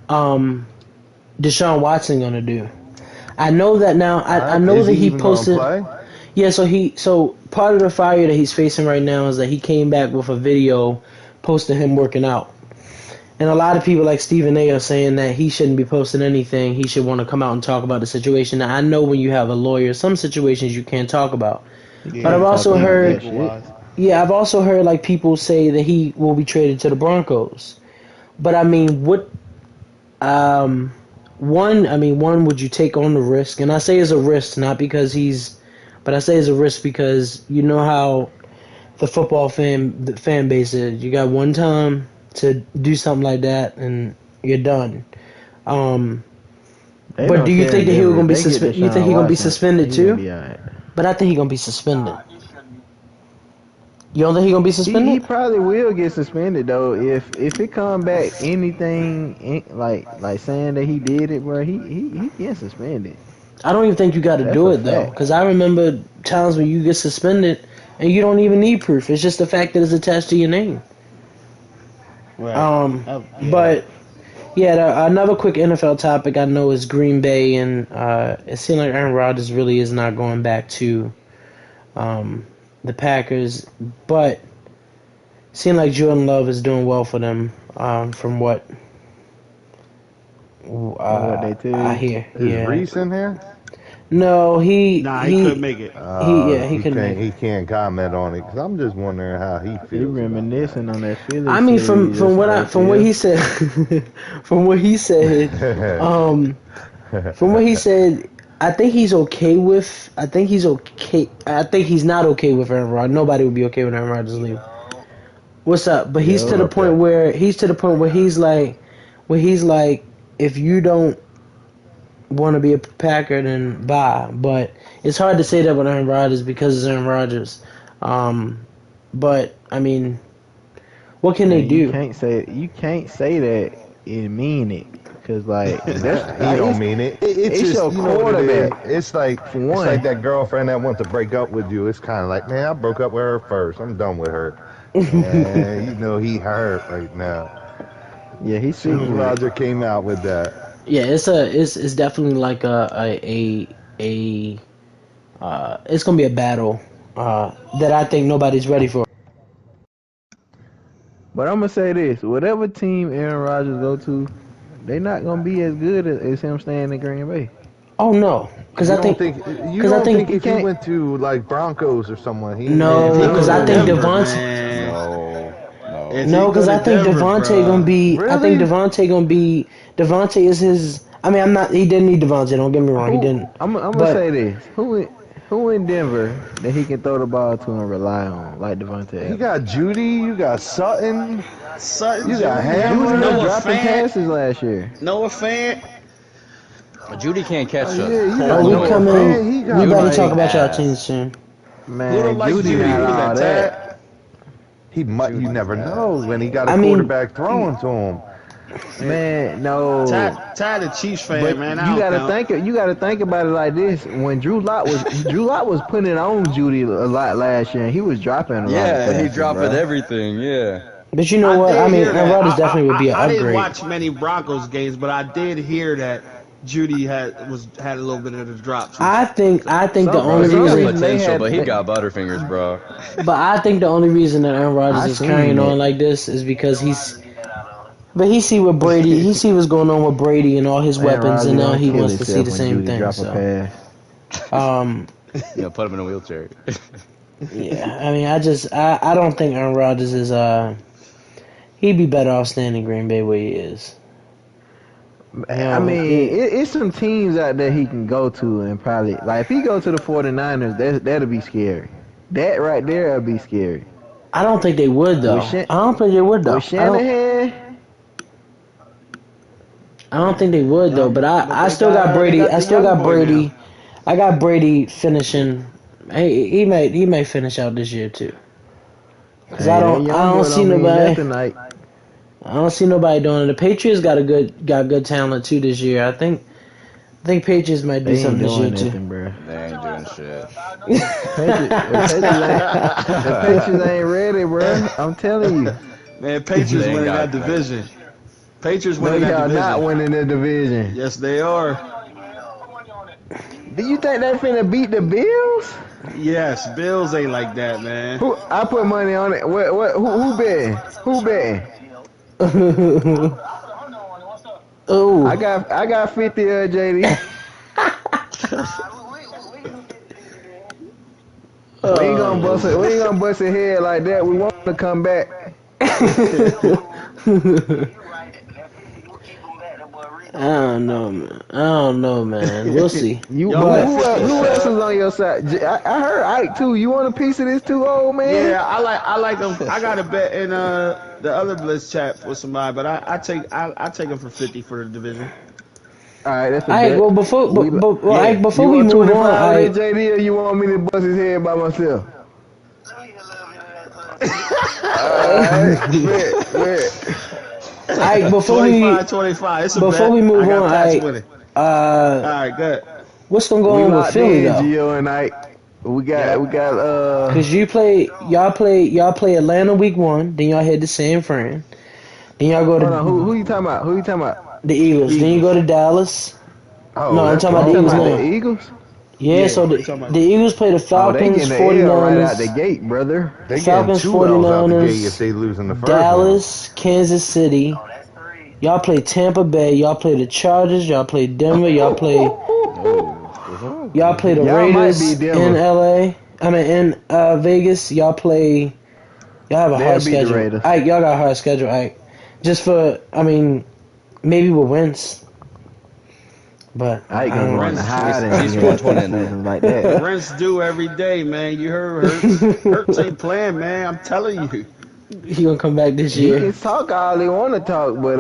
B: Deshaun Watson gonna do? I know that now. I know
C: Is
B: that he
C: even gonna
B: posted.
C: play?
B: Yeah, so part of the fire that he's facing right now is that he came back with a video posting him working out. And a lot of people like Stephen A. are saying that he shouldn't be posting anything. He should want to come out and talk about the situation. Now, I know when you have a lawyer, some situations you can't talk about.
D: Yeah,
B: But I've also
A: talking about
B: heard,
A: that shit.
B: yeah, I've also heard like people say that he will be traded to the Broncos. But I mean, one, would you take on the risk? And I say it's a risk, not because but I say it's a risk because you know how the fan base is. You got one time to do something like that, and you're done.
A: They
B: But
A: don't
B: do you
A: care
B: think that he
A: Denver.
B: was gonna be
A: They get
B: suspended? You
A: Deshaun
B: think he gonna be
A: Watson.
B: suspended
A: He gonna
B: too?
A: be all right.
B: But I think he gonna be suspended. You don't think he gonna be
A: He
B: suspended?
A: probably will get suspended though if it come back anything like saying that he did it, bro. He gets suspended.
B: I don't even think you got to
A: That's
B: do
A: a
B: it though,
A: fact.
B: because I remember times when you get suspended and you don't even need proof. It's just the fact that it's attached to your name.
D: Right. Yeah.
B: But yeah, another quick NFL topic I know is Green Bay, and it seems like Aaron Rodgers really is not going back to the Packers, but it seems like Jordan Love is doing well for them from what
A: What they tell
B: I
A: you.
B: hear.
C: Is
B: Yeah.
C: Reese in here?
B: No, he
D: couldn't make it.
B: he couldn't make
C: can't. He can't comment on it because I'm just wondering how he
A: He
C: feels.
A: reminiscing on that Philly.
B: I mean, from
A: series
B: what
A: right
B: from what
A: there.
B: he said, from what he said, from what he said, I think he's okay with. I think he's okay. I think he's not okay with Aaron Rodgers. Nobody would be okay with Aaron Rodgers leaving. What's up? But he's to the
C: okay.
B: point where he's like, if you don't want to be a Packer, then bye. But it's hard to say that with Aaron Rodgers because it's Aaron Rodgers. But I mean, what can they do?
A: You can't say that and mean it because like that's
C: He don't mean it. It's
A: it's
C: just
A: your
C: you know what it is.
A: quarterback.
C: It's like
A: For one.
C: that girlfriend that wants to break up with you. It's kind of like, man, I broke up with her first. I'm done with her. And you know he hurt right now.
A: Yeah, he's
C: Soon as
A: super.
C: Roger came out with that.
B: Yeah, it's definitely like it's gonna be a battle that I think nobody's ready for.
A: But I'm gonna say this: whatever team Aaron Rodgers go to, they not gonna be as good as him staying in Green Bay.
B: Oh no, because I think
C: you
B: 'cause I
C: don't
B: think
C: think if
A: he
C: he
A: can't-
C: went to like Broncos or someone, he
B: no,
C: he-
B: because I think
D: Denver,
B: Devontae.
D: man.
F: No.
D: If
B: No,
D: he
B: because
D: go
B: I
D: to
B: think
D: Denver,
B: Devontae
D: bro.
B: gonna be. I think
C: Really?
B: Devontae gonna be. Devontae is his. I mean, I'm not. He didn't need Devontae. Don't get me wrong. He didn't.
A: I'm gonna
B: But-
A: say this: who in Denver that he can throw the ball to and rely on like Devontae?
C: You got Judy, you got Sutton.
D: Sutton,
C: You got
D: Judy,
C: Hamler.
A: Judy was
D: Noah
A: dropping
D: Fant.
A: passes last year.
D: Noah Fant.
F: Judy can't catch
C: Yeah,
F: us.
C: you
B: Oh,
C: got
B: we
C: Noah
B: coming.
C: Fant, he got
B: We better
C: like-
B: talk about y'all
F: ass.
B: teams soon.
D: Who
A: Man,
D: don't like
A: Judy
D: Judy?
A: not
D: Who
A: all
D: that?
A: that.
D: Tad?
C: He might. You never know when he got a
B: I mean-
C: quarterback throwing to him.
A: Man, no.
D: Tad a Chiefs fan,
A: But
D: man.
A: you gotta think about it like this. When Drew Lock was putting it on Judy a lot last year, and he was dropping a lot of
F: Yeah, he
A: passes,
F: dropping
A: bro.
F: everything. Yeah.
B: But you know what? I mean, Aaron Rodgers definitely would be an
D: I didn't
B: upgrade.
D: watch many Broncos games, but I did hear that Judy had a little bit of the drop.
B: I think the
A: Some-
B: only
A: some
F: He got
B: reason,
A: reason- they
F: potential,
A: had-
F: but he
A: they-
F: got butterfingers, bro.
B: but I think the only reason that Aaron Rodgers
A: I
B: is
A: seen
B: carrying
A: it.
B: on like this is because but he see what Brady, he see what's going on with Brady and all his
A: Aaron
B: weapons, and
A: Rodgers
B: now
A: gonna
B: he
A: kill
B: wants to see
A: himself
B: the
A: when
B: same
A: Judy
B: thing.
A: drop a
B: So,
A: pass.
F: You know, put him in a wheelchair.
B: yeah, I mean, I don't think Aaron Rodgers is he'd be better off staying in Green Bay where he is.
A: I mean, it's some teams out there he can go to and probably like if he go to the 49ers, that'll be scary. That right there will be scary.
B: I don't think they would though.
A: With
B: I don't think they would though.
A: With Shanahan,
B: I don't think they would though. But I
A: they
B: still got
A: got-
B: Brady.
A: they got
B: I
A: the
B: still
A: young
B: got
A: boy
B: Brady. I got Brady finishing. He may finish out this year too. Cause I don't see nobody.
A: Tonight.
B: I don't see nobody doing it. The Patriots got good talent too this year. I think Patriots might do
A: They ain't
B: something this year
A: doing
B: too.
A: nothing, bro.
F: They ain't doing shit.
A: The Patriots ain't ready, bro. I'm telling you.
D: Man, Patriots
F: They ain't
D: winning
F: got
D: that division. Patriots
A: No,
D: winning that
A: y'all
D: division.
A: not winning the division.
D: Yes, they are.
A: Do you think they finna beat the Bills?
D: Yes, Bills ain't like that, man.
A: I put money on it. Who betting? Who betting?
B: Oh,
A: I got 50, JD. We ain't gonna bust it. We ain't gonna bust it head like that. We want to come back.
B: I don't know, man. I don't know, man. We'll see.
A: You
D: Yo,
B: But
A: who else is on your side? I heard Ike too. You want a piece of this too, old man?
D: Yeah, I like them. I got a bet in the other Blitz chat for somebody, but I take them for 50 for the division.
A: All right, that's a
B: all right,
A: bet.
B: well before Ike, before
A: You
B: we
A: want
B: move
A: 25
B: on,
A: of
B: Ike,
A: this, JD, or you want me to bust his head by myself? Alright, bet.
B: Ike, before
D: 25. It's a
B: before
D: bet.
B: we move
D: I got
B: on,
D: Pats
B: Ike,
D: winning. All right, good.
B: what's gonna
A: We
B: go on with
A: locked
B: Philly
A: in,
B: though?
A: Gio and Ike. We got
B: Cause y'all play Atlanta week 1, then y'all head to San Fran, then y'all go
A: hold on,
B: to
A: who you talking about? Who you talking about?
B: the Eagles, then you go to Dallas.
C: Oh,
B: No, I'm
C: that's
B: talking about the
A: You
B: Eagles
A: talking about
B: now.
A: the Eagles?
B: Yeah, so
D: you talking about-
B: the Eagles play the
A: Oh, they
B: Falcons,
A: getting the L right out the
B: 49ers,
A: gate, brother.
C: They getting
B: Falcons,
C: 2 L's out the
B: 49ers,
C: gate if they lose in the first
B: Dallas, Kansas City. Y'all play Tampa Bay. Y'all play the Chargers. Y'all play Denver. Y'all play
F: Oh.
B: the
A: Y'all might
B: Raiders
A: beat Denver.
B: in LA. I mean in Vegas. Y'all have a
A: They'll
B: hard
A: beat the
B: schedule.
A: Raiders.
B: Ike, y'all got a hard schedule, Ike. Just for maybe with wins. But
A: Ike
B: I
A: gonna
B: don't
A: go in
B: know.
A: the hiding
F: At least
A: again
F: 120
A: for
F: and 0.
A: seasons like that.
D: Rents due every day, man. You heard Hurts ain't playing, man. I'm telling you.
B: He gonna come back this
A: He
B: year.
A: can talk all he want to talk, but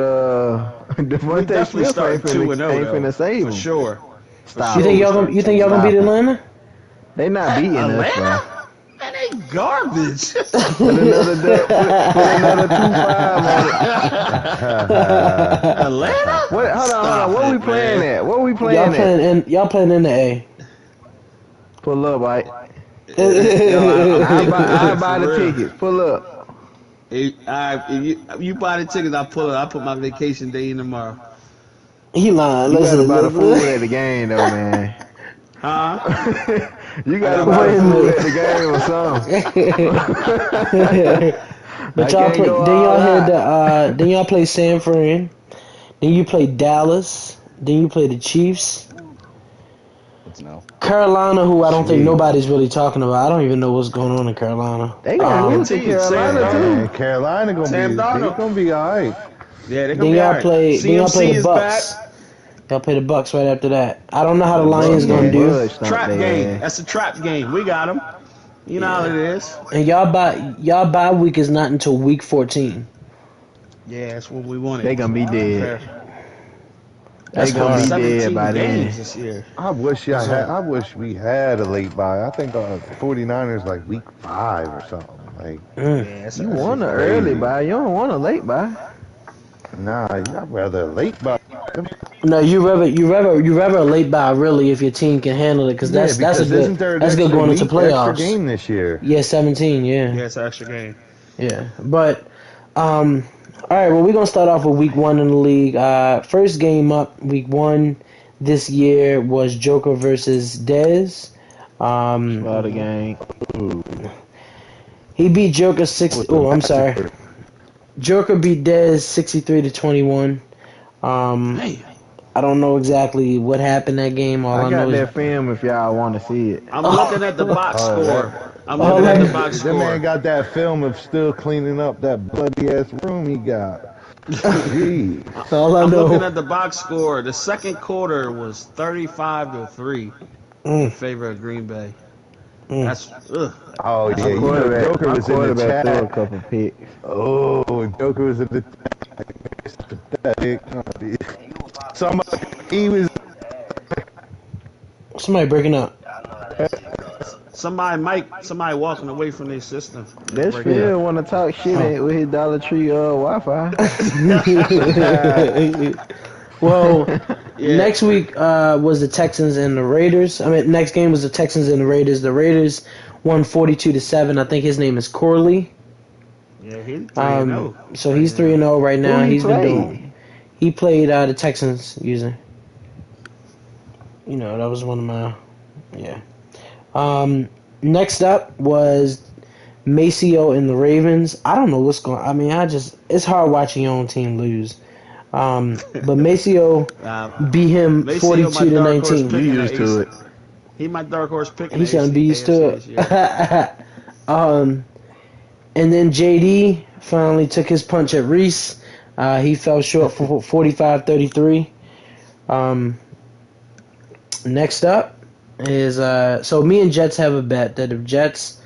D: We
A: Devontae
D: definitely
A: Smith
D: starting 2-0
A: ain't
D: though,
A: finna save
D: for
A: him.
D: sure.
A: Stop
B: You think
A: it.
B: y'all gonna beat Atlanta?
A: They not beating us, bro.
D: Atlanta? Man, they garbage.
A: Put another put another 2-5 on it.
D: Atlanta?
A: What? Hold on. What we playing
D: man.
A: at? What we playing at?
B: Y'all playing in the A.
A: Pull up, Ike.
D: Yo,
A: I buy
D: for
A: the
D: real.
A: tickets. Pull up.
D: If you buy the tickets, I pull it. I put my vacation day in tomorrow.
B: He lying.
A: You gotta
B: Listen,
A: buy the food at the game, though, man.
D: Huh?
A: You gotta
D: I
A: buy the
B: Wait a
A: food
B: minute.
A: at the game or something.
B: But
A: I
B: y'all
A: can't
B: play.
A: go
B: Then
A: all
B: y'all head to.
A: out.
B: Then y'all play San Fran. Then you play Dallas. Then you play the Chiefs.
F: No.
B: Carolina, who I don't think
A: Jeez.
B: nobody's really talking about. I don't even know what's going on in Carolina.
A: They gonna lose to
D: Team,
A: Carolina
D: Sam
A: too.
C: Man, Carolina
D: Sam
C: they
D: Darnold.
C: gonna be alright.
D: Yeah, they're
B: Then
D: gonna be
B: y'all
D: alright.
B: play. Then y'all play
D: CMC
B: the
D: is
B: Bucks.
D: back.
B: Y'all play the Bucks right after that. I don't know how the
A: The
B: Lions
A: Bucks
B: gonna
A: gonna
B: do.
A: budge, don't
D: Trap
A: they,
D: game.
A: man?
D: That's a trap game. We got them. You know how it is.
B: And y'all bye week is not until week 14.
D: Yeah, that's what we wanted.
A: They gonna be dead.
D: Fair.
A: They
B: That's
A: gonna be
B: hard.
A: dead
D: 17
A: by
D: games
A: then.
D: this year.
C: I wish we had a late bye. I think 49ers like week 5 or something. Like,
B: Mm.
D: Yeah,
A: You want an early buy. You don't want a late buy.
C: nah, I'd rather a late bye.
B: No, you rather a late bye really if your team can handle it because
C: Yeah,
B: that's a
C: because
B: good
C: isn't there an
B: that's good
C: extra
B: going into
C: week, extra
B: playoffs.
C: game this year?
B: Yeah, 17. Yeah,
D: Yeah, it's an extra game.
B: yeah. But all right. Well, we're gonna start off with week 1 in the league. First game up, week 1 this year was Joker versus Dez.
A: Slaughter gang.
B: He beat Joker 6. Oh, I'm sorry. Joker beat Dez 63-21.
D: Hey,
B: I don't know exactly what happened that game. All I
A: I
B: know
A: got
B: is
A: that film if y'all want to see it.
D: I'm looking at the box
C: Oh,
D: score. I'm
B: Oh,
D: looking at the
B: man.
D: box
C: That man
D: score.
C: got that film of still cleaning up that bloody ass room he got. Gee.
B: all I
D: I'm
B: know.
D: looking at the box score. The second quarter was 35-3 in favor of Green Bay. That's
C: Oh yeah,
A: My quarterback,
C: Joker
A: my
C: was in the
A: quarterback threw a
C: chat.
A: couple picks.
C: Oh, Joker was in the pathetic. Somebody he was
B: Somebody breaking up.
D: somebody walking away from their system.
A: That's
D: Breaking
A: Phil
D: up.
A: want to talk shit with his Dollar Tree Wi-Fi.
B: Well,
D: Yeah.
B: next week was the Texans and the Raiders. I mean, next game was the Texans and the Raiders. The Raiders won 42-7. I think his name is Corley.
D: Yeah, he's 3-0.
B: So he's 3-0 right now.
A: Who he
B: He's been
A: played?
B: doing. He played the Texans user. You know, that was one of my. Yeah. Next up was Maceo and the Ravens. I don't know what's going. I mean, it's hard watching your own team lose. But Maceo beat him
D: Maceo,
B: 42 to 19.
A: You used to it.
D: He my dark horse pick.
B: He's gonna be used to it. And then JD finally took his punch at Reese. He fell short for 45-33. Next up is so me and Jets have a bet that if Jets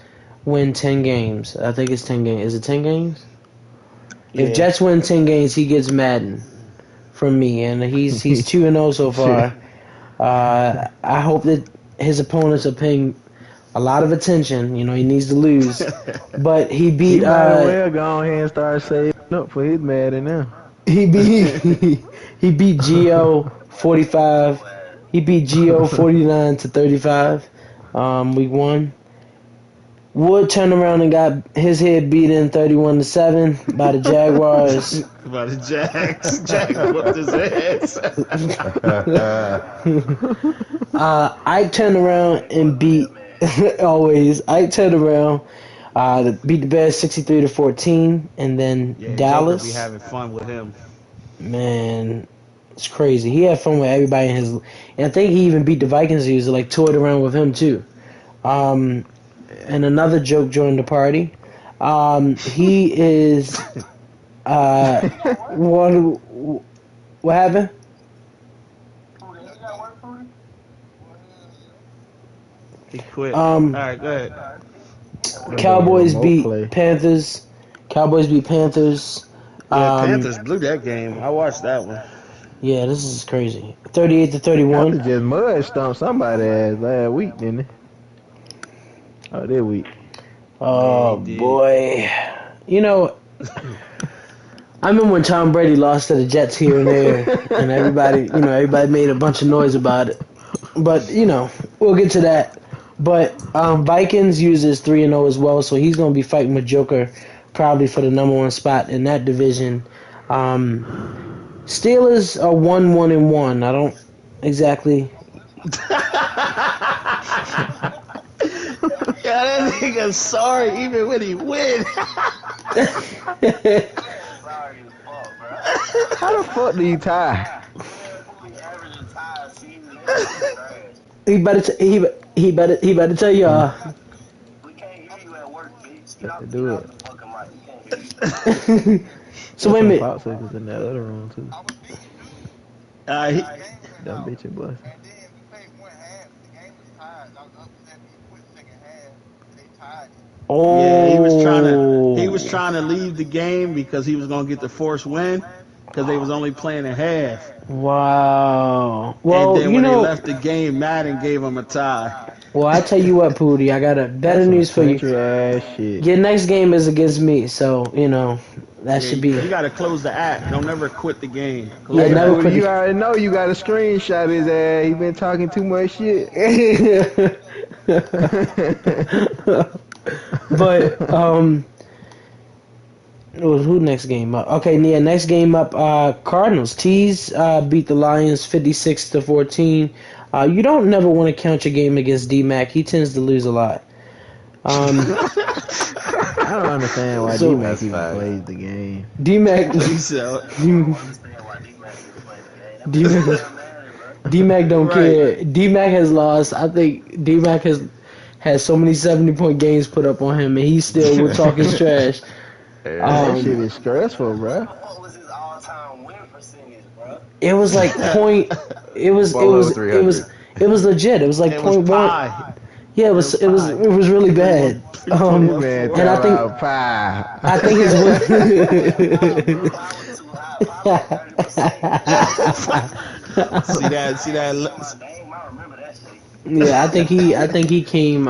B: win 10 games, I think it's 10 games. Is it 10 games?
D: Yeah.
B: If Jets win 10 games, he gets Madden from me, and he's 2-0 so far. I hope that his opponents are paying a lot of attention. You know, he needs to lose, but he beat.
A: He might as well go ahead and start saving up for his Madden now.
B: He beat Geo 45. He beat Geo 49 to 35. Week 1. Wood turned around and got his head beat in 31 to 7 by the Jaguars.
D: By the Jags. Jags whooped his ass.
B: Ike turned around and beat always. Ike turned around, beat the Bears 63 to 14, and then Dallas.
D: Joker be having fun with him.
B: Man, it's crazy. He had fun with everybody in his. And I think he even beat the Vikings. He was like toyed around with him too. And another joke joined the party. He is. What happened?
D: He quit.
B: All
D: right, go ahead.
B: Cowboys beat
A: play.
B: Panthers. Cowboys beat Panthers.
D: Yeah, Panthers blew that game. I watched that one.
B: Yeah, this is crazy. 38 to 31.
A: Panthers just mud stomped somebody ass last week, didn't they? Oh, that week.
B: Oh
D: Yeah, he did.
B: boy, you know, I remember when Tom Brady lost to the Jets here and there, and everybody made a bunch of noise about it. But we'll get to that. But Vikings uses 3-0 as well, so he's gonna be fighting with Joker probably for the number 1 spot in that division. Steelers are 1-1-1. I don't exactly.
D: Yeah, that nigga's sorry even when he win.
A: How the fuck do you tie?
B: He better tell y'all.
G: We can't hear you at work, bitch.
A: Do it.
B: So wait a minute.
A: Popsicles in that other room too. That bitch is busted.
E: And then the thing went half. The game was tied. I was upset he quit second half. They tied it.
B: Oh,
D: Yeah, he was trying to leave the game because he was gonna get the forced win because they was only playing a half.
B: Wow. Well,
D: and then when they left the game, Madden gave him a tie.
B: Well, I tell you what, Pootie, I got a better news for you.
A: Ass shit.
B: Your next game is against me, so that should be.
D: You gotta close the app. Don't never quit the game.
B: Yeah,
A: Hey,
B: never
A: Booty,
B: quit
A: you
B: the-
A: already know you got to screenshot his ass. He been talking too much shit.
B: But who next game up? Okay, yeah, next game up. Cardinals. Tees beat the Lions 56 to 14. You don't never want to count your game against D-Mac. He tends to lose a lot.
A: I don't understand why
B: So-
A: D-Mac even plays the game.
B: D-Mac.
D: So,
B: D-Mac don't
D: Right.
B: care. D-Mac has lost. I think D-Mac has so many 70-point games put up on him, and he still will talk his trash.
A: That shit is stressful, bro.
G: What was his all-time win percentage, bro?
B: It was like point. It was
F: Well over 300.
B: legit. It was like
D: it was
B: 0.1.
D: pie.
B: Yeah, it was really bad.
A: Man,
B: And
A: talk
B: I think
A: about pie.
B: I think his
D: See that?
G: Dang, I remember that shit.
B: Yeah, I think he came.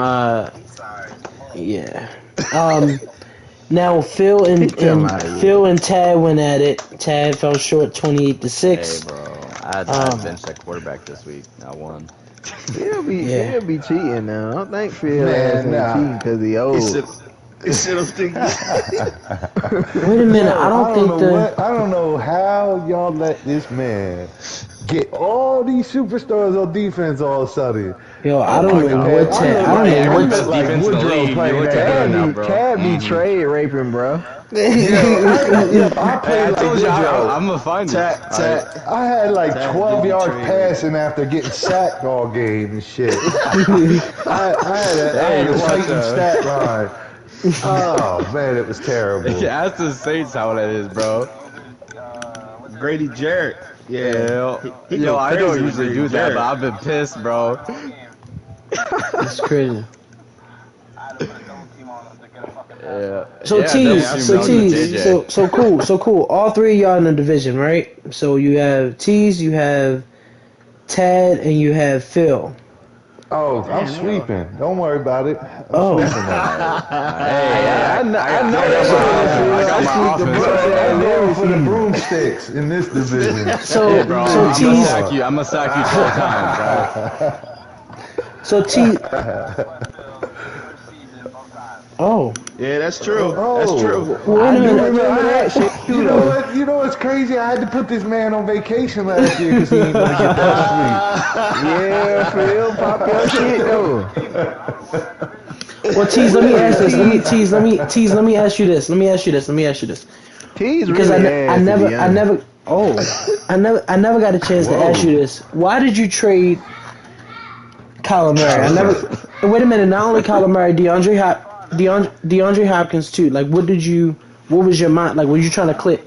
B: Yeah. Now Phil and Tad went at it. Tad fell short 28 to
F: Hey,
B: 6.
F: bro. I had to bench that quarterback this week. I won.
A: He'll be cheating now. I don't think Phil
C: Man,
A: ass ain't
C: nah.
A: cheating because he old.
D: He said, I'm thinking.
B: Wait a minute, I don't think
C: know how y'all let this man get all these superstars on defense all of a sudden.
B: Yo, I don't know what to. I don't know what
F: Best
B: to.
F: defense in the
C: Woodrow
F: league.
C: played
F: You look
C: that.
F: at him now, bro.
A: Can't be trade raping, bro.
C: I played
F: I
C: like
F: told you,
C: Woodrow.
F: I'm gonna find you.
C: I had like 12 yards passing after getting sacked all game and shit. I had a Titan stat line. Oh man, it was terrible.
F: Ask the Saints how that is, bro.
D: Grady Jarrett. Yeah. He
F: Yo,
D: go
F: I
D: crazy
F: don't
D: with
F: usually
D: Grady
F: do that,
D: Jarrett.
F: but I've been pissed, bro.
B: It's crazy.
F: Yeah.
B: So
F: Yeah,
B: T's,
F: double
B: so
F: team Melvin
B: T's,
F: JJ.
B: so cool. All three of y'all in the division, right? So you have T's, you have Tad, and you have Phil.
C: Oh, I'm sweeping. Don't worry about it.
B: Oh.
C: I'm sweeping that.
A: I know
F: I got my
A: I
F: offense.
C: I'm going for the broomsticks in this division.
B: So
F: Bro,
B: so
F: I'm gonna
B: T's,
F: sack you. I'm gonna sack you 12 times,
B: so T. Oh,
D: Yeah, that's true.
C: Oh.
D: That's true.
B: wait a minute.
A: remember that shit.
C: You know what? You know what's crazy? I had to put this man on vacation last year because he ain't gonna get that
A: Yeah, Phil, pop your shit though.
B: Well, T's, let me ask this. Let me ask you this. Let me ask you this.
A: T's
B: Because
A: really
B: I never got a chance to ask you this. Why did you trade Kyler Murray? Wait a minute. Not only Kyler Murray, DeAndre Hopkins too. Like, what was your mind? Like, were you trying to click?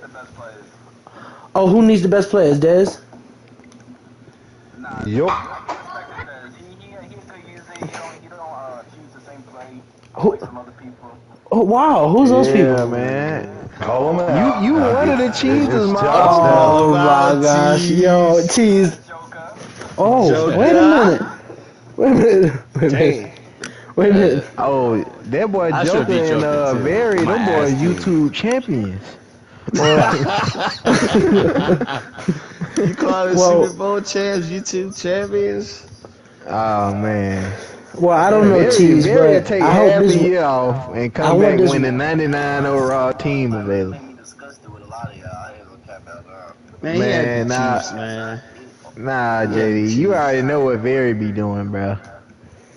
B: Oh, who needs the best players? Dez?
C: Yup.
B: Who? Oh wow, who's those
A: Yeah,
B: people?
A: man.
C: Call him out.
A: You wanted the cheeses,
C: It's
A: man.
B: Oh
D: Wow,
B: my gosh,
D: Tease.
B: yo, Tease. Oh,
D: Joker.
B: wait a minute. Wait a minute.
A: Oh, that boy
F: I should
A: Joker
F: be
A: and
F: joking, too.
A: Barry,
F: My
A: them boys
F: ass team.
A: YouTube champions.
D: You call it
B: Well-
D: Super Bowl champs, YouTube champions?
A: Oh man.
B: Well, I don't know
A: Barry,
B: Tease,
A: Barry
B: but
A: take
B: I hope
A: half
B: this.
A: a year off and
B: I
A: come
B: want
A: back
B: this-
A: with a 99 overall team available.
D: Man, he
A: Man,
D: had the
A: nah.
D: Chiefs, man.
A: Nah, JD, you already know what Barry be doing, bro.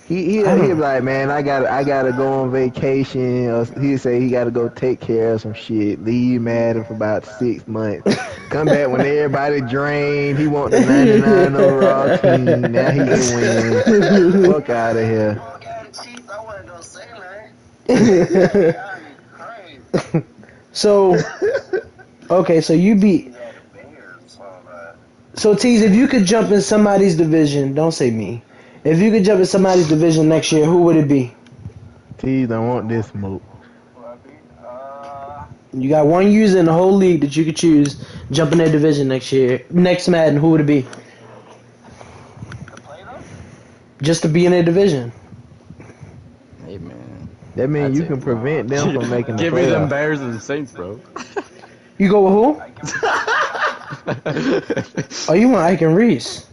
A: He be like, man, I gotta go on vacation. Or he say he gotta go take care of some shit. Leave Madden for about 6 months. Come back when everybody drained. He want the 99 overall team. Now he can win. Fuck out of here.
B: So, okay, so you beat. So Tease, if you could jump in somebody's division, don't say me. If you could jump in somebody's division next year, who would it be?
A: T don't want this smoke.
B: You got one user in the whole league that you could choose. Jump in their division next year. Next Madden, who would it be? Just to be in their division.
F: Hey, man.
A: That means
F: That's
A: you
F: it.
A: can prevent them from making the
F: Give me them
A: playoffs.
F: Bears and Saints, bro.
B: You go with who? Oh, you want Ike and Reese?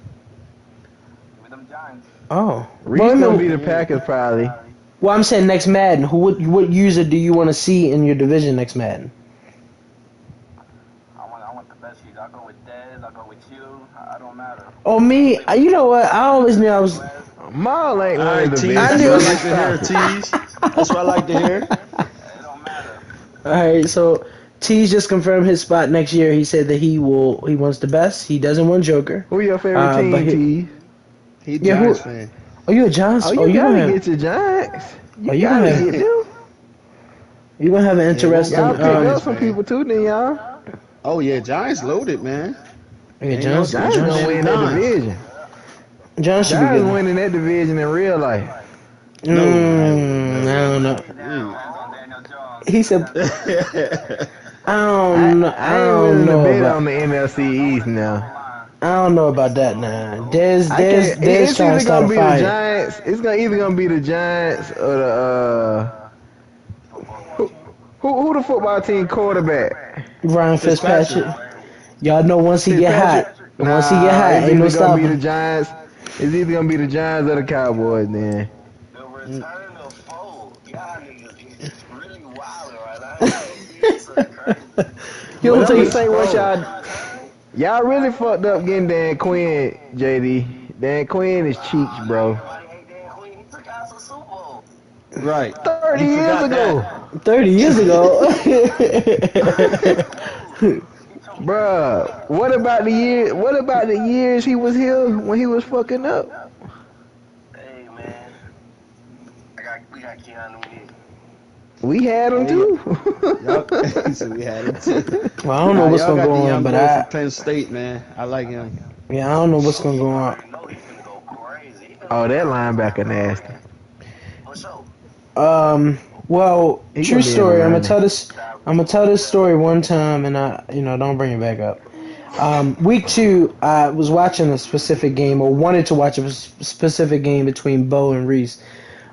B: Oh,
A: Reese
B: Well,
A: gonna
B: no-
A: be the Packers probably.
B: Well, I'm saying next Madden. What user do you want to see in your division next Madden?
E: I want the best user. I'll go with Dez. I'll go with you. I don't matter.
B: Oh, me? You know what? I always knew I was.
A: Maul ain't
D: All
A: one
D: right,
A: of the
D: Tease.
A: best.
D: That's what I like to hear, Tease. That's what I like to hear.
E: It don't matter.
B: All right, so T's just confirmed his spot next year. He said that he wants the best. He doesn't want Joker.
A: Who your favorite
B: but
A: team,
B: he-
A: T?
D: He
B: Yeah,
D: Giants
B: who-
D: fan.
B: Oh, you a Giants?
A: Oh,
B: Oh,
A: you
B: you
A: gotta
B: gonna
A: get your Giants. You
B: you
A: gotta
B: gonna-
A: get them.
B: have an interesting.
A: Y'all pick
D: Giants
A: up some
D: fan.
A: people too, then y'all.
D: Oh, yeah, Giants loaded, man.
B: Yeah, Giants.
A: Giants
D: Giants
A: gonna win that
D: Giants.
A: division.
B: Giants should be
A: Giants
B: good.
A: winning that division in real life.
B: I don't know. He said, I don't know.
A: I ain't willing to bet
B: about.
A: on the NFC East now.
B: I don't know about that now. Dez
A: I can't.
B: trying
A: It's
B: to
A: either
B: start
A: gonna
B: a
A: be the
B: fire.
A: Giants. It's either gonna be the Giants or the who the football team quarterback?
B: Ryan Fitzpatrick. Y'all know once he get hot, once he get hot,
A: it's
B: ain't no
A: either gonna be the
B: stopping.
A: Giants. It's either gonna be the Giants or the Cowboys. Then
E: The return of foe. Y'all niggas is really wild right now.
B: You
A: But
B: don't
A: I'm
B: take
A: just say what y'all. Y'all really fucked up getting Dan Quinn, JD. Dan Quinn is cheeks, bro.
E: Everybody hate Dan Quinn. He took out some Super Bowl.
D: Right.
A: 30
D: You
A: years
D: forgot
A: ago.
D: that.
B: 30 years ago.
A: Bruh, what about the year? What about the years he was here when he was fucking up?
E: Hey, man. We got Keanu Neal.
A: We had him too.
D: Yup. He said we had him too.
B: Well, I don't know what's
D: Y'all
B: gonna
D: got
B: go
D: the young
B: on, but
D: boy
B: I
D: from Penn State, man. I like him.
B: I don't know what's gonna go on.
E: You know he's gonna go crazy.
A: Oh, that linebacker nasty.
E: For sure.
B: Well,
A: He
B: true
A: gonna be in
B: story.
A: the
B: I'm
A: running.
B: gonna tell this story one time, and don't bring it back up. Week 2, I was watching a specific game, or wanted to watch a specific game between Bo and Reese.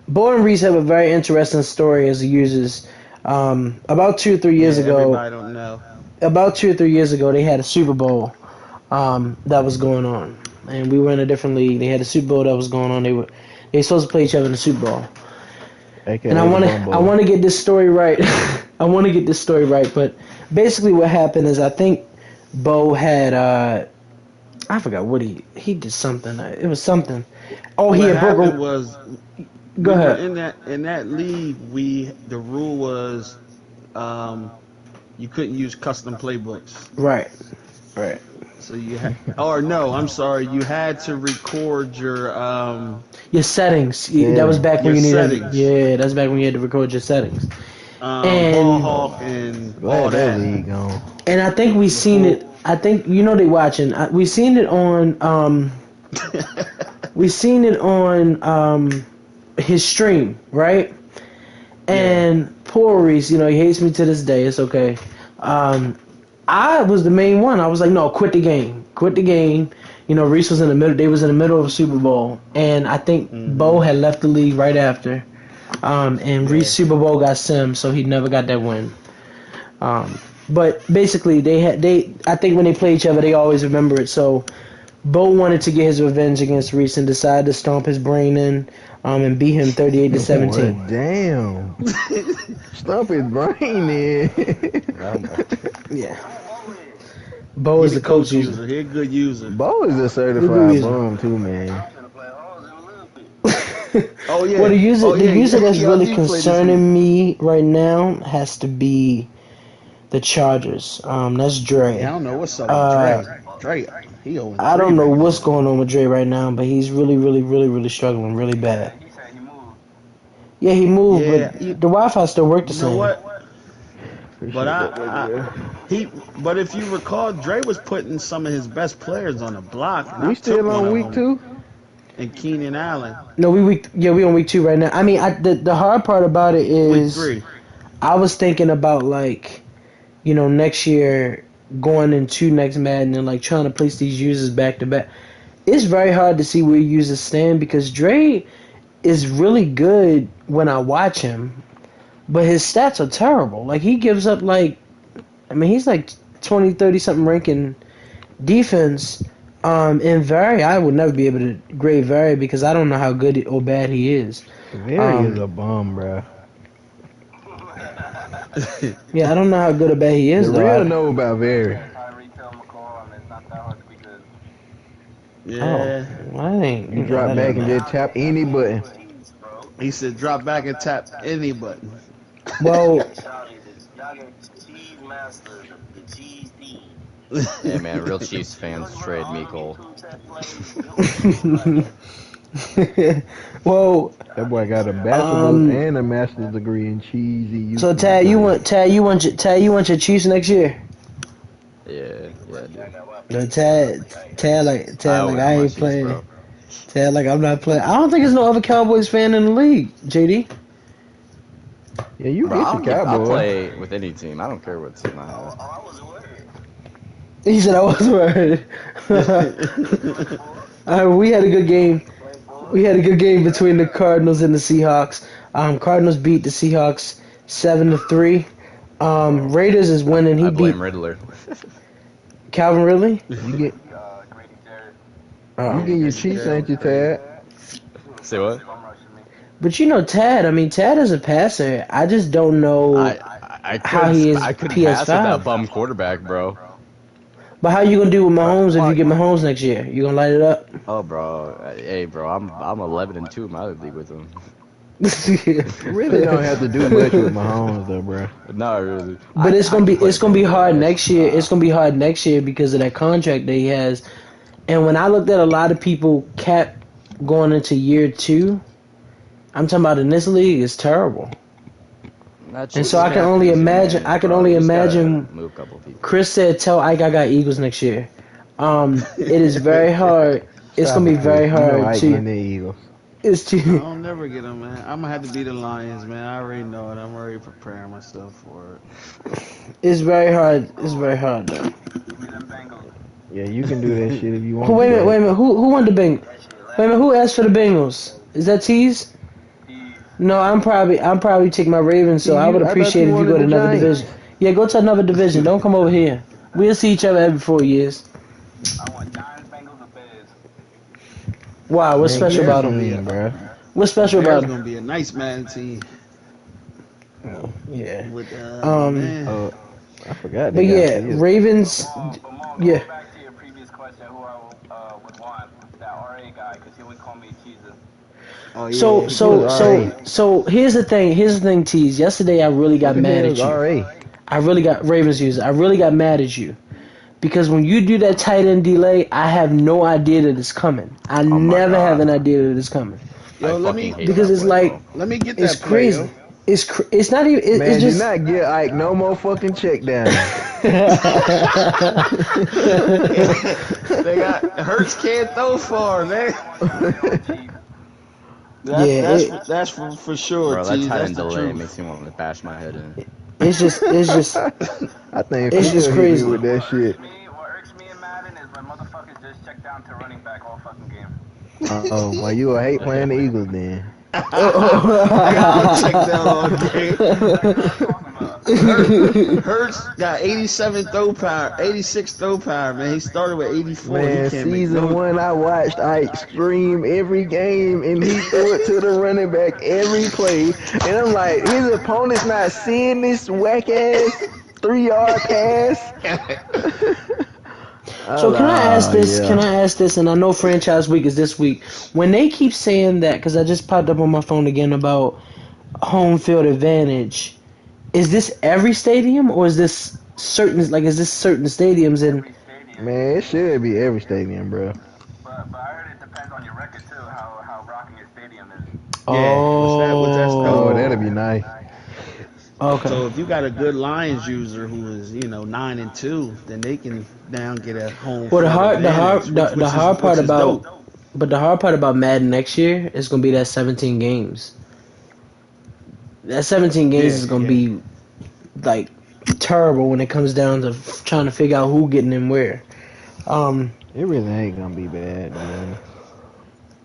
B: Bo and Reese have a very interesting story as users. About 2 or 3 years ago,
D: Everybody don't know.
B: about 2 or 3 years ago, they had a Super Bowl that was going on, and we were in a different league. They had a Super Bowl that was going on. They were supposed to play each other in the Super Bowl.
A: AKA
B: And I
A: Bumbo.
B: want to get this story right. I want to get this story right, but basically what happened is I think Bo had I forgot what he did something. It was something. Oh, he
D: What
B: had broke.
D: happened was
B: Go
D: we were
B: ahead.
D: in that league. The rule was you couldn't use custom playbooks.
B: Right.
D: So you had, or no, I'm sorry, you had to record your
B: Your settings.
A: Yeah.
B: That was back when
D: Your
B: you needed.
D: settings.
B: Yeah, that's back when you had to record your settings.
D: ball
B: And-
D: hawk and all
A: Glad that
D: that.
A: league gone.
B: And I think we seen it. I think they watching. We seen it on. We seen it on his stream, right? And poor Reese, he hates me to this day. It's okay. I was the main one. I was like, no, quit the game. Reese was in the middle. They was in the middle of a Super Bowl, and I think Bo had left the league right after. And Reese Super Bowl got sim, so he never got that win. But basically, I think when they play each other, they always remember it. So Bo wanted to get his revenge against Reese and decided to stomp his brain in and beat him 38-17.
A: Damn. Stomp his brain in.
B: Yeah. Bo is
D: He's
B: the coach user.
D: user. He's a good user.
A: Bo is a
B: Good
A: certified
B: reason.
A: bum too, man.
E: Gonna play holes in a little bit.
D: Oh yeah.
B: Well, the user that's
D: Yeah,
B: really
D: he played this week.
B: concerning me right now has to be the Chargers. That's Dre.
D: Yeah, I don't know what's up with Dre. Dre, he 0-3
B: I don't know
D: right
B: what's
D: now.
B: going on with Dre right now, but he's really, really, really, really struggling really bad.
E: He said he moved.
B: Yeah, he moved,
D: Yeah,
B: but
D: he-
B: the Wi-Fi still worked the
D: You
B: same.
D: know what? But
A: Appreciate
D: but if you recall, Dre was putting some of his best players on the block. And I
A: We
D: took
A: still
D: one
A: on
D: of
A: week
D: them,
A: 2?
D: And Keenan Allen,
B: No, we on week 2 right now. I mean, the hard part about it
D: week
B: is
D: 3.
B: I was thinking about next year going into next Madden and trying to place these users back to back. It's very hard to see where users stand because Dre is really good when I watch him, but his stats are terrible. He gives up he's 20, 30 something ranking defense. And Vary, I would never be able to grade Vary because I don't know how good or bad he is.
A: Very is a bum, bro.
B: Yeah, I don't know how good or bad he is
A: The
B: though.
A: real know about Very.
E: Tyreek tell McCall, and it's not that hard to be good.
D: Yeah.
B: I ain't.
A: You drop back and just tap any button.
E: Cheese, bro.
D: He said drop back and tap any button.
B: Well,
E: Y'all get the cheese master, the cheese team.
F: Yeah, man, real Chiefs fans trade me gold.
B: well.
A: That boy got a bachelor's and a master's degree in cheesy.
B: So Tad, you want your Chiefs next year?
F: Yeah, dude.
B: No, Tad,
F: always
B: I
F: want my
B: ain't
F: Chiefs,
B: playing.
F: bro.
B: Tad, I'm not playing. I don't think there's no other Cowboys fan in the league. JD.
A: Yeah, you
F: Bro,
A: get your
F: I'll
A: Cowboy.
F: play with any team. I don't care what team I have.
E: I was worried.
B: He said I was worried. We had a good game. We had a good game between the Cardinals and the Seahawks. Cardinals beat the Seahawks 7-3. Raiders is winning. He
F: I blame
B: beat
F: Riddler.
B: Calvin Ridley.
A: You get
E: Grady Jarrett,
A: you get your Chiefs, ain't you, Tad?
F: Say what?
E: bum rushing me.
B: But Tad is a passer. I just don't know.
F: I
B: How he is
F: I could
B: PS5.
F: pass with that bum quarterback, bro.
B: But how you gonna do with Mahomes if you get Mahomes next year? You gonna light it up?
F: Oh, bro. Hey, bro. I'm 11-2 in my league with him.
A: Really don't have to do much with Mahomes though, bro.
F: No, really.
B: But it's gonna be hard
F: Mahomes.
B: next year. It's gonna be hard next year because of that contract that he has. And when I looked at a lot of people cap going into year 2, I'm talking about in this league, it's terrible. And so I can only imagine.
F: Move a couple people.
B: Chris said, "Tell Ike I got Eagles next year." It is very hard. It's gonna be very hard
A: Ike
B: to.
A: and the Eagles.
B: It's too.
D: I'll never get them, man. I'm gonna have to beat the Lions, man. I already know it. I'm already preparing myself for it.
B: It's very hard. It's very hard though.
A: Yeah, you can do that shit if you want.
B: Wait a minute. Who won the Bengals? Wait a minute. Who asked for the Bengals? Is that Tease? No, I'm probably taking my Ravens. So I would appreciate if you go to another division. Yeah, go to another division. Don't come over here. We'll see each other every 4 years.
E: I want Giants, Bengals, or Bears.
B: Wow, what's special about them?
A: bro?
B: What's special
D: Bears
B: about them?
D: gonna be a nice man team.
B: Yeah.
D: With
B: Um,
A: Oh, I forgot.
B: But
A: they got
B: yeah,
A: Fields.
B: Ravens.
E: But
B: Yeah.
E: Go back to your previous question, who I would want, that RA guy, because he would call me Jesus.
D: oh, yeah.
B: So here's the thing. Tease. Yesterday I really got mad at you.
A: RA.
B: I really got Ravens user. I really got mad at you. Because when you do that tight end delay, I have no idea that it's coming. I
F: my
B: never
F: God.
B: have an idea that it's coming.
D: Yo,
F: I
D: let
F: fucking
D: me
F: hate
B: Because
F: that
B: it's
F: play,
B: like
D: let me get
B: it's
D: that play,
B: crazy.
D: yo.
B: It's not even.
A: Man,
B: It's just.
A: do not get Ike no more fucking check down.
D: They got Hurts can't throw far, man. That's for sure.
F: Bro, that
D: T.
F: tight
D: That's
F: end
D: the
F: delay
D: truth.
F: makes me want to bash my head in.
B: It's just.
A: I think
B: It's just
A: Phil hit me
B: crazy.
A: with that shit.
E: What irks me in Madden is when motherfuckers just check down to running back all fucking game.
A: Oh, well, you will hate playing the Eagles then.
D: I'll check down all day. Hurts got 86 throw power, man. He started with 84.
A: Man,
D: he can't make
A: season
D: no-
A: 1, I watched Ike stream every game, and he threw it to the running back every play. And I'm like, his opponent's not seeing this whack-ass 3-yard pass.
B: So can I ask this?
A: Yeah.
B: Can I ask this? And I know franchise week is this week. When they keep saying that, because I just popped up on my phone again about home field advantage, is this every stadium or is this certain stadiums? And
A: Man, it should be every stadium, bro.
E: But I heard it depends on your record too, how rocking your stadium is.
A: Oh, that'd be nice.
B: Okay.
D: So if you got a good Lions user who is 9-2, then they can now get a home.
B: Well, the
D: field
B: hard
D: advantage,
B: part
D: which is
B: about,
D: dope.
B: but the hard part about Madden next year is gonna be that 17 games. That 17 games is gonna be like terrible when it comes down to trying to figure out who getting in where.
A: It really ain't gonna be bad, man.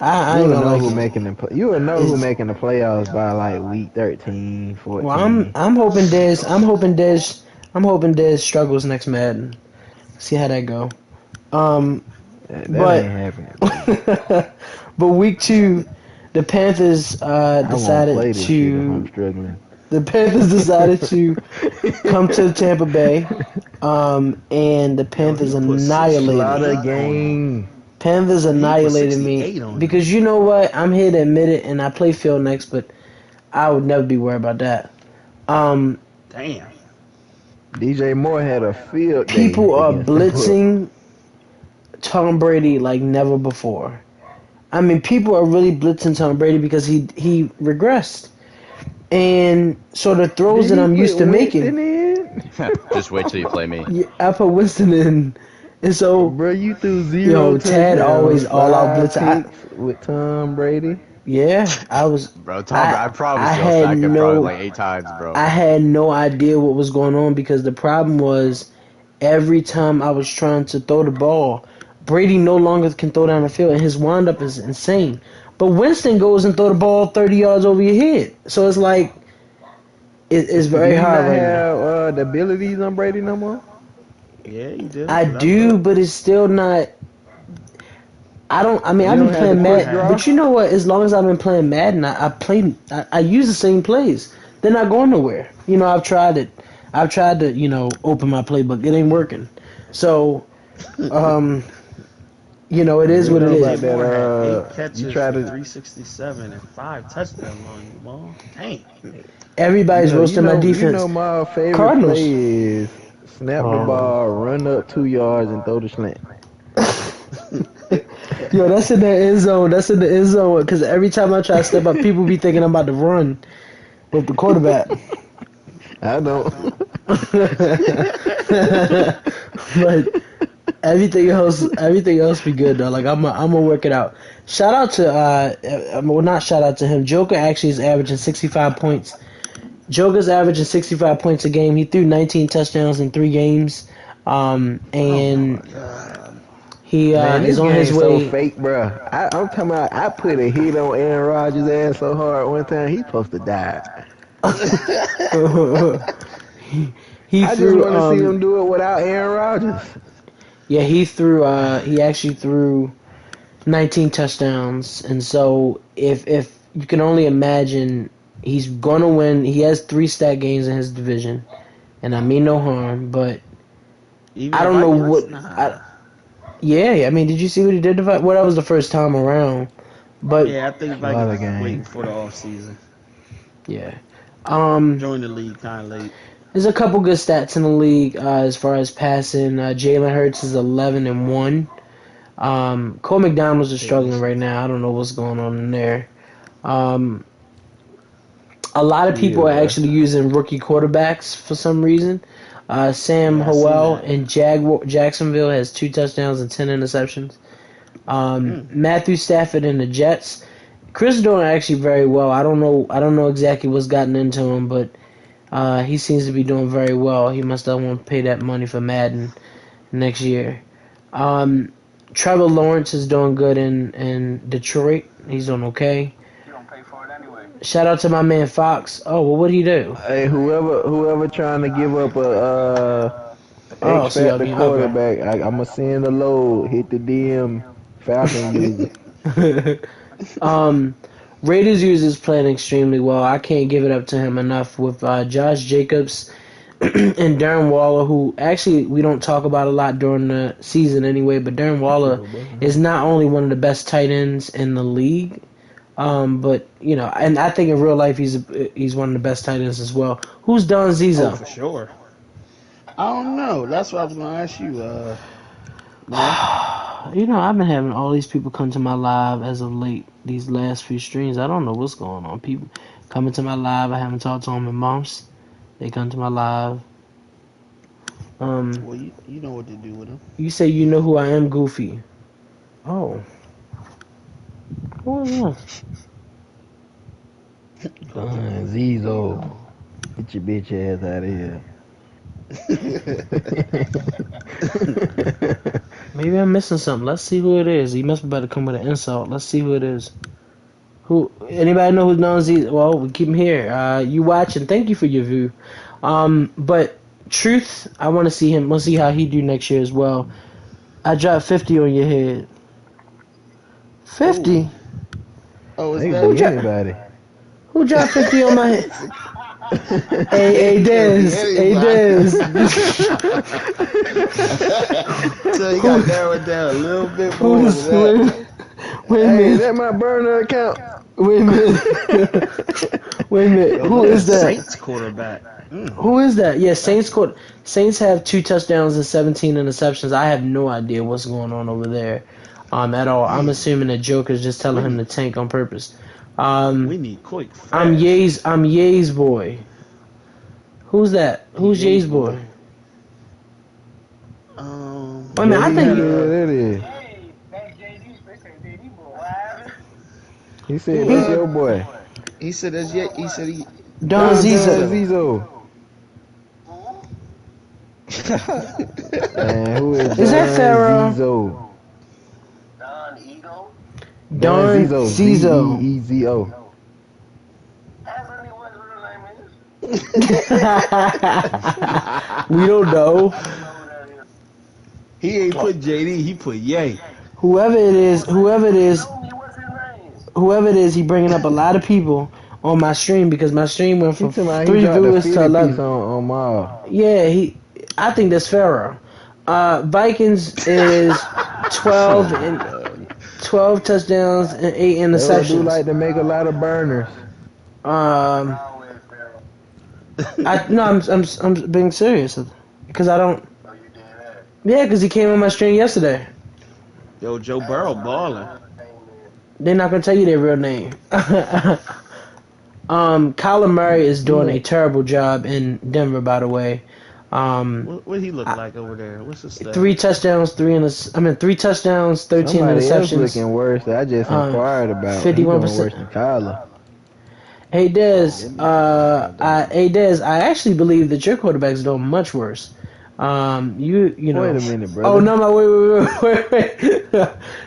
B: I
A: You
B: ain't
A: will
B: gonna
A: know
B: like
A: who
B: it.
A: making the you will know who making the playoffs by like week 13, 14.
B: Well, I'm hoping Dez struggles next Madden. See how that go.
A: that
B: but-
A: ain't happening.
B: But week 2, the Panthers
A: I won't play
B: decided
A: this shit if I'm
B: to
A: struggling.
B: come to Tampa Bay, and the Panthers
A: Slaughter
B: annihilated.
A: game.
B: Panthers annihilated
D: 68
B: me
D: on
B: because you know what? I'm here to admit it, and I play Phil next, but I would never be worried about that.
D: Damn.
A: DJ Moore had a field day.
B: People are
A: against the
B: blitzing Tom Brady like never before. I mean, people are really blitzing Tom Brady because he regressed. And so the throws that I'm used to making,
F: Just wait till you play me.
B: yeah, I put Winston in. And so,
A: Bro, you threw 0
B: Yo, Tad
A: touchdowns,
B: always all out
A: 5
B: blitz.
A: picks with Tom Brady.
B: yeah, I was.
F: Bro, I promise
B: I
F: you,
B: had
F: I'll sack him
B: no-
F: probably like 8 times, bro.
B: I had no idea what was going on because the problem was every time I was trying to throw the ball, Brady no longer can throw down the field, and his windup is insane. But Winston goes and throw the ball 30 yards over your head. So it's like, it's very
A: Do you
B: hard
A: not
B: right now.
A: have the abilities on Brady no more?
D: Yeah, you do.
B: I do, but it's still not. I've
A: You
B: been
A: don't have
B: playing
A: the quick
B: Madden.
A: draw?
B: But you know what? As long as I've been playing Madden, I use the same plays. They're not going nowhere. I've tried it. I've tried to, open my playbook. It ain't working. So, It is what it
A: You know
B: is.
A: about that,
D: Moore had 8 catches
A: you try
D: for
A: to
D: 367 and 5 touchdowns on you, ball. Dang.
B: Everybody's roasting my defense.
A: my favorite
B: Cardinals.
A: play is snap the ball, run up 2 yards, and throw the slant.
B: Yo, that's in the end zone. That's in the end zone. Because every time I try to step up, people be thinking I'm about to run with the quarterback.
A: I don't.
B: But everything else be good though. Like I'm gonna work it out. Shout out to not shout out to him. Joker actually is averaging 65 points. Joker's averaging 65 points a game. He threw 19 touchdowns in 3 games. And he
A: Man,
B: is
A: this
B: on
A: game
B: his way.
A: so fake, bro. I'm talking about. I put a hit on Aaron Rodgers' ass so hard one time. He supposed to die.
B: He
A: I just
B: threw.
A: want to see him do it without Aaron Rodgers.
B: Yeah, he threw. He actually threw 19 touchdowns, and so if you can only imagine, he's gonna win. He has 3 stat games in his division, and I mean no harm, but
D: Even
B: I
D: the
B: don't know
D: Vikings?
B: what.
D: Nah.
B: Yeah, I mean, did you see what he did? Well, that was the first time around, but
D: Yeah, I think
A: lot of
D: Vikings
A: games.
D: waiting for the offseason.
B: yeah.
D: Joined the league kind of late.
B: There's a couple good stats in the league as far as passing. Jalen Hurts is 11-1. Cole McDonald's is struggling right now. I don't know what's going on in there. A lot of people are actually using rookie quarterbacks for some reason. Sam
D: Yeah, I seen
B: Howell
D: that.
B: in Jacksonville has 2 touchdowns and 10 interceptions. Matthew Stafford in the Jets. Chris doing actually very well. I don't know exactly what's gotten into him, but he seems to be doing very well. He must not want to pay that money for Madden next year. Trevor Lawrence is doing good in Detroit. He's doing okay.
E: You don't pay for it anyway.
B: Shout out to my man Fox. Oh, well, what did he do?
A: Hey, whoever trying to give up a X
B: so y'all
A: Factor
B: can-
A: quarterback, I'm gonna send a load. Hit the DM Falcon user.
B: Raiders users playing extremely well. I can't give it up to him enough with Josh Jacobs and Darren Waller, who actually we don't talk about a lot during the season anyway, but Darren Waller is not only one of the best tight ends in the league, but and I think in real life he's one of the best tight ends as well. Who's Don Zizo?
D: Oh, for sure. I don't know. That's what I was going to ask you. Man.
B: I've been having all these people come to my live as of late, these last few streams. I don't know what's going on. People coming to my live, I haven't talked to them in months. They come to my live.
D: Well, you know what to do with them.
B: You say you know who I am, Goofy. Oh. Who is that?
A: Zizo, get your bitch ass out of here.
B: Maybe I'm missing something. Let's see who it is. He must be about to come with an insult. Let's see who it is. Who? Anybody know who's known Z? Well, we keep him here. You watching? Thank you for your view. But Truth, I want to see him. We'll see how he do next year as well. I dropped 50 on your head. 50?
D: Oh, is
A: They
D: that
A: beat anybody.
B: Who dropped 50 on my head? Hey, Dez. Hey, Dez.
D: So you got to narrow it down a little bit more.
B: Who's,
D: than that.
B: wait a
A: Hey, is
B: minute.
A: that my burner account?
B: Wait a minute. Wait a minute. Who is that?
D: Saints quarterback.
B: Who is that? Yeah, Saints have 2 touchdowns and 17 interceptions. I have no idea what's going on over there at all. I'm assuming that Joker's just telling him to tank on purpose.
D: We need quick.
B: I'm Ye's boy. Who's that? Who's Ye's boy? Wait a minute, I
A: Yeah,
B: think
A: that is.
E: Hey, that's JD. They say JD boy. What happened?
A: He said that's your boy.
D: He said that's yet. He said he.
B: Don Zizo.
A: Zizo. Man, who
B: Is that
A: Don
B: Pharaoh?
A: Zizo?
E: Don Ego.
B: Don Zizo.
A: Zizo.
E: Ask me what his real name is.
B: We don't know.
E: I don't know who that is.
D: He ain't put JD. He put Yay.
B: Whoever it is,
E: Tell me what's his name.
B: he bringing up a lot of people on my stream because my stream went
A: He
B: from
A: told me
B: 3
A: he dropped a
B: viewers
A: 50
B: to 11.
A: piece on Mar.
B: Yeah, I think that's Pharaoh. Vikings is 12 touchdowns and 8
A: They do
B: interceptions.
A: like to make a lot of burners.
B: Um,
E: Always fail.
B: I'm being serious because I don't.
E: Oh, you did that.
B: Yeah, because he came on my stream yesterday.
D: Yo, Joe Burrow balling.
B: They're not gonna tell you their real name. Kyler Murray is doing a terrible job in Denver, by the way.
D: What he look like over there? What's his stat?
B: 3 touchdowns, 13
A: Somebody else
B: interceptions.
A: looking worse. I just inquired about.
B: 51%.
A: He doing worse than Kyler.
B: Hey Dez, I actually believe that your quarterback's doing much worse. You know.
A: Wait a minute, brother.
B: Oh no, wait.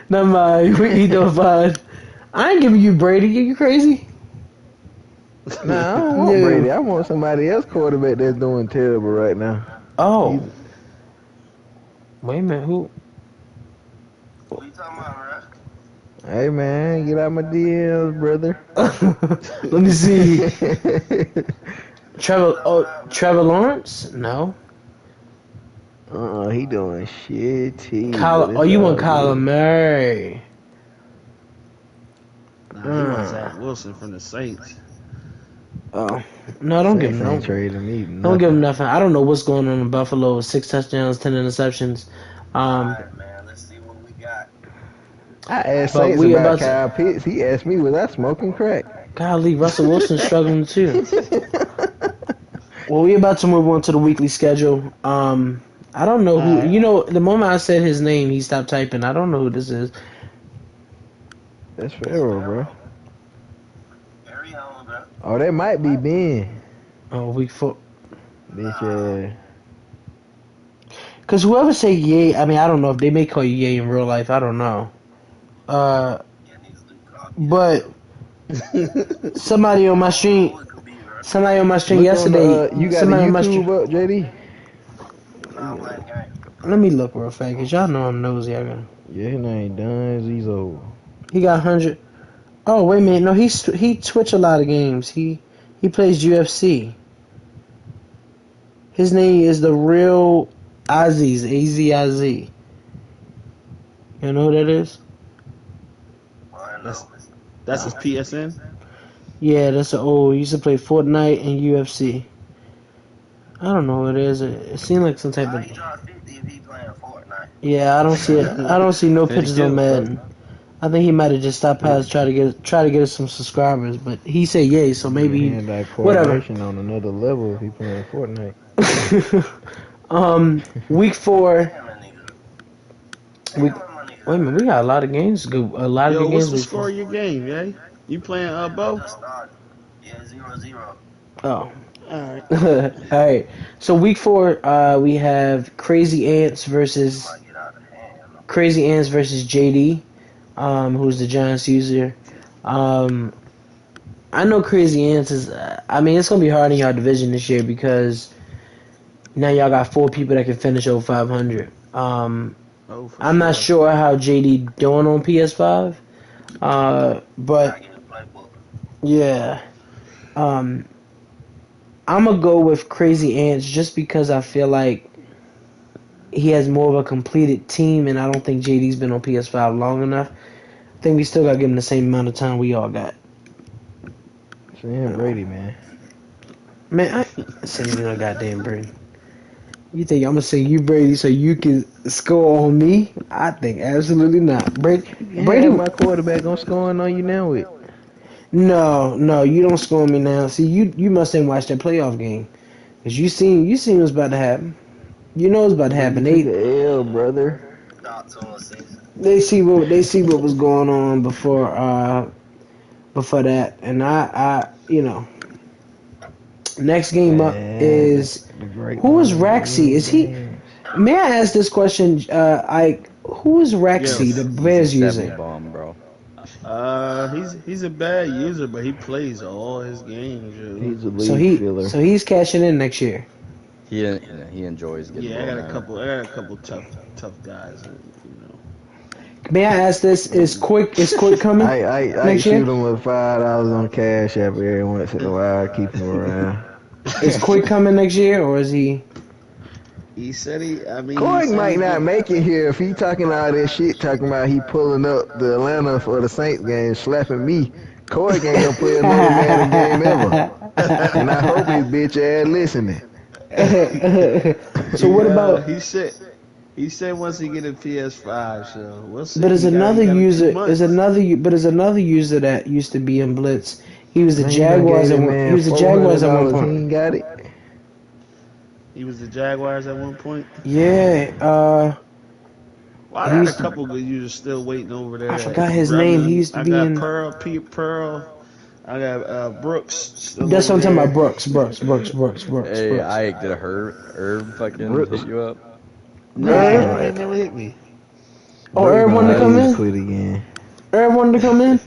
B: Never mind. He doing fine. I ain't giving you Brady. You crazy?
A: Nah, I don't want Brady. I want somebody else quarterback that's doing terrible right now.
B: Oh. Wait a minute. Who?
E: What you talking about, Russ?
A: Hey man, get out my DMs, brother.
B: Let me see. Trevor Lawrence? No.
A: He doing shitty.
B: You want Kyler Murray?
D: Nah, he wants Zach Wilson from the Saints.
B: Oh no! Don't give him no.
A: Trade him either.
B: Don't give him nothing. I don't know what's going on in Buffalo. 6 touchdowns, 10 interceptions.
E: Alright, man. Let's see what we got.
A: I asked
B: But
A: Saints
B: we
A: about
B: about to-
A: Kyle Pitts. He asked me, was I smoking crack?
B: Golly, Russell Wilson's struggling too. Well, we're about to move on to the weekly schedule. I don't know who. You know, the moment I said his name, he stopped typing. I don't know who this is.
A: That's Pharaoh, bro.
E: Very on, bro.
A: Oh, that might be Ben.
B: Oh, week 4.
A: Bitch,
B: Because whoever say Ye, I mean, I don't know if they may call you Ye in real life. I don't know.
E: Yeah, these Luke Cobb.
B: But somebody on my stream
E: It could be, bro.
B: Somebody on my stream
A: Look
B: yesterday.
A: on, you got
B: somebody
A: the
B: on my
A: YouTube
B: stream.
A: up, JD?
E: Nah, black gang.
B: Let me look real fast, cause y'all know I'm nosy.
A: Yeah, his name Dunn Zizo.
B: He got 100. Oh wait a minute, no, he Twitch a lot of games. He plays UFC. His name is the real Aziz, AZIZ. You know who that is?
E: Well, I know.
D: That's his PSN.
B: Yeah, that's an old. He used to play Fortnite and UFC. I don't know what it is. It seemed like some type
E: How
B: of.
E: he dropped 50 if he playing Fortnite?
B: Yeah, I don't see it. I don't see no pictures on Madden. I think he might have just stopped past try to get us some subscribers, but he said yay, so maybe
A: He like
B: whatever.
A: coordination on another level if he playing Fortnite.
B: Week 4.
E: Damn, that nigga.
B: We,
E: Damn, my nigga.
B: wait a minute, we got a lot of games. A lot
D: Yo,
B: of good
D: what's
B: games.
D: the
B: week
D: score
B: 4.
D: of your game, yeah? You playing Bo?
E: Just started. Yeah, 0-0.
B: Oh.
D: Alright.
B: All right. So week 4, we have Crazy Ants versus
E: Might get out of hand.
B: Crazy Ants versus JD, who's the Giants user. I know Crazy Ants is. I mean, it's gonna be hard in y'all division this year because now y'all got 4 people that can finish over 500.
D: Oh, for
B: I'm not sure how JD doing on PS5, but
E: I get a playbook.
B: yeah. I'm gonna go with Crazy Ants just because I feel like he has more of a completed team, and I don't think JD's been on PS5 long enough. I think we still gotta give him the same amount of time we all got.
A: Sam Brady, man.
B: Man, I say you know goddamn Brady. You think I'm gonna say you Brady so you can score on me? I think absolutely not. Brady,
A: My quarterback gonna scoring on you now with.
B: no, you don't score on me now. See, you must have watched that playoff game, cause you seen what's about to happen. You know what's about to happen.
A: You took the L, brother.
E: Not to a season.
B: They see what was going on before that, and I you know. Next game up is who is Raxi? Is he? May I ask this question? Who is Raxi? The Bears user.
F: Bomb, bro.
D: He's a bad user, but he plays all his games. Yo.
A: He's a lead filler.
B: So he's cashing in next year.
F: He enjoys getting.
D: Yeah, I got
F: blown
D: a
F: out.
D: couple tough guys. You know.
B: May I ask this? Is quick coming?
A: I
B: next year?
A: shoot him with $5 on Cash App every once in a while. I keep him around.
B: Is Quick coming next year, or is he?
D: He said
A: Corey
D: he
A: might not
D: said-
A: make it here if he talking all that shit, talking about he pulling up the Atlanta for the Saints game, slapping me. Corey ain't gonna play another Madden game ever. And I hope his bitch ass listening.
B: So what about?
D: He said once he get a PS5, so we'll see.
B: But there's
D: He got
B: another
D: a few
B: user.
D: months.
B: There's another user that used to be in Blitz. He was the
A: Man,
B: Jaguars.
A: you done gave that
B: He
A: man
B: was the Jaguars at one
A: $400, He
B: point.
A: ain't got it.
D: He was the Jaguars at one point.
B: Yeah.
D: Well, I got a
B: He's-
D: couple good users still waiting over there.
B: I forgot his name. He used to be in-
D: Pearl, Pete Pearl. I got Brooks. Still
B: That's what I'm
D: over
B: talking
D: there.
B: about. Brooks.
F: Hey, Ike, did Herb fucking
A: Brooks.
F: hit you up?
D: No,
B: Herb?
D: he never hit me.
B: Oh, Herb wanted to come in.
A: Quit again.
B: Herb wanted to come in.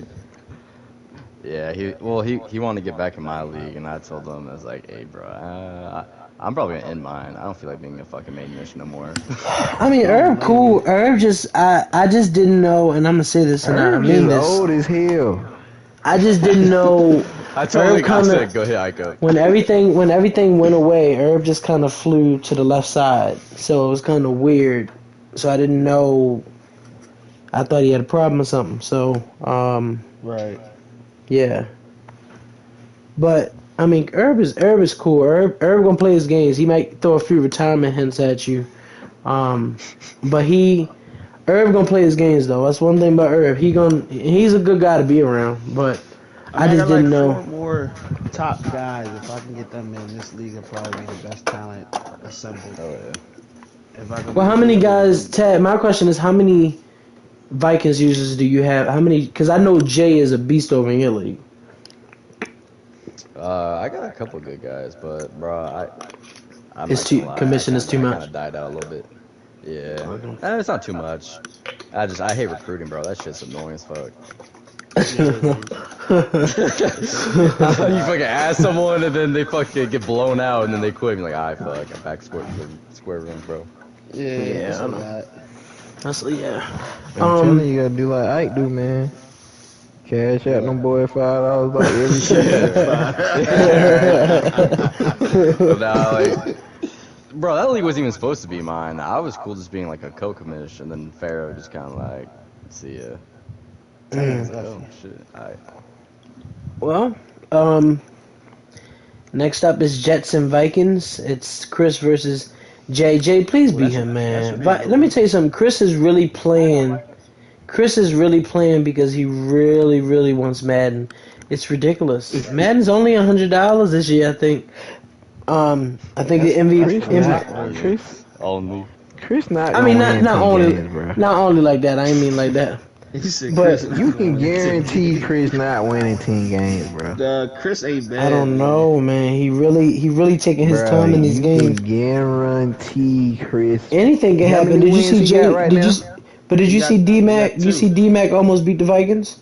F: Yeah, he wanted to get back in my league, and I told him, I was like, hey, bro, I'm probably gonna end mine. I don't feel like being a fucking main mission no more.
B: I mean, Herb cool. Herb just I just didn't know, and I'm gonna say this, and I
A: Herb
B: mean
A: is
B: this.
A: old as hell.
B: I just didn't know.
F: I told
B: Herb
F: him, I
B: kinda-
F: said, go ahead, Ike up.
B: When everything went away, Herb just kind of flew to the left side, so it was kind of weird. So I didn't know. I thought he had a problem or something. So
D: Right.
B: yeah. But I mean, Herb is cool. Herb gonna play his games. He might throw a few retirement hints at you, but Herb gonna play his games though. That's one thing about Herb. He's a good guy to be around. But I just
D: got
B: didn't know.
D: 4 more top guys. If I can get them in this league, I'll probably be the best talent assembled.
F: Oh, yeah.
D: If I can
B: Well, how many guys? Ted, my question is, how many Vikings users do you have? How many? Because I know Jay is a beast over in your league.
F: I got a couple good guys, but, bro, I'm
B: It's
F: not
B: too-
F: gonna lie,
B: commission is too
F: I
B: much.
F: kind of died out a little bit. Yeah. It's not too much. I hate recruiting, bro. That shit's annoying as fuck. You fucking ask someone and then they fucking get blown out and then they quit. And you're like, alright, fuck, I'm back square one, bro.
B: Yeah, I know. That's yeah.
A: I'm telling you, you gotta do like Ike do, man. Cash out them boy $5 like every
F: But now, like, bro, that league wasn't even supposed to be mine. I was cool just being like a co-commish, and then Pharaoh just kind of like, see ya. Oh shit! Alright.
B: Well, next up is Jets and Vikings. It's Chris versus Jay. Jay, please beat him, man. Let me tell you something. Chris is really playing because he really, really wants Madden. It's ridiculous. Madden's only $100 this year, I think. I think the MVP.
A: Chris not.
B: I mean,
A: gonna win
B: not
A: 10
B: only
A: games, bro.
B: not only like that. I ain't mean like that.
D: He said
B: But
D: Chris,
A: You can guarantee Chris not winning 10 games, bro.
D: Chris ain't bad.
B: I don't know, man. He really taking his
A: Bruh,
B: time in these
A: you
B: games.
A: can guarantee Chris.
B: Anything can
A: How
B: happen.
A: many
B: Did you
A: wins
B: see
A: he
B: Jay?
A: got right
B: Did
A: now?
B: you? But did you
D: got-
B: see
D: he
B: D-Mac?
D: got
B: You
D: 2.
B: see D-Mac almost beat the Vikings?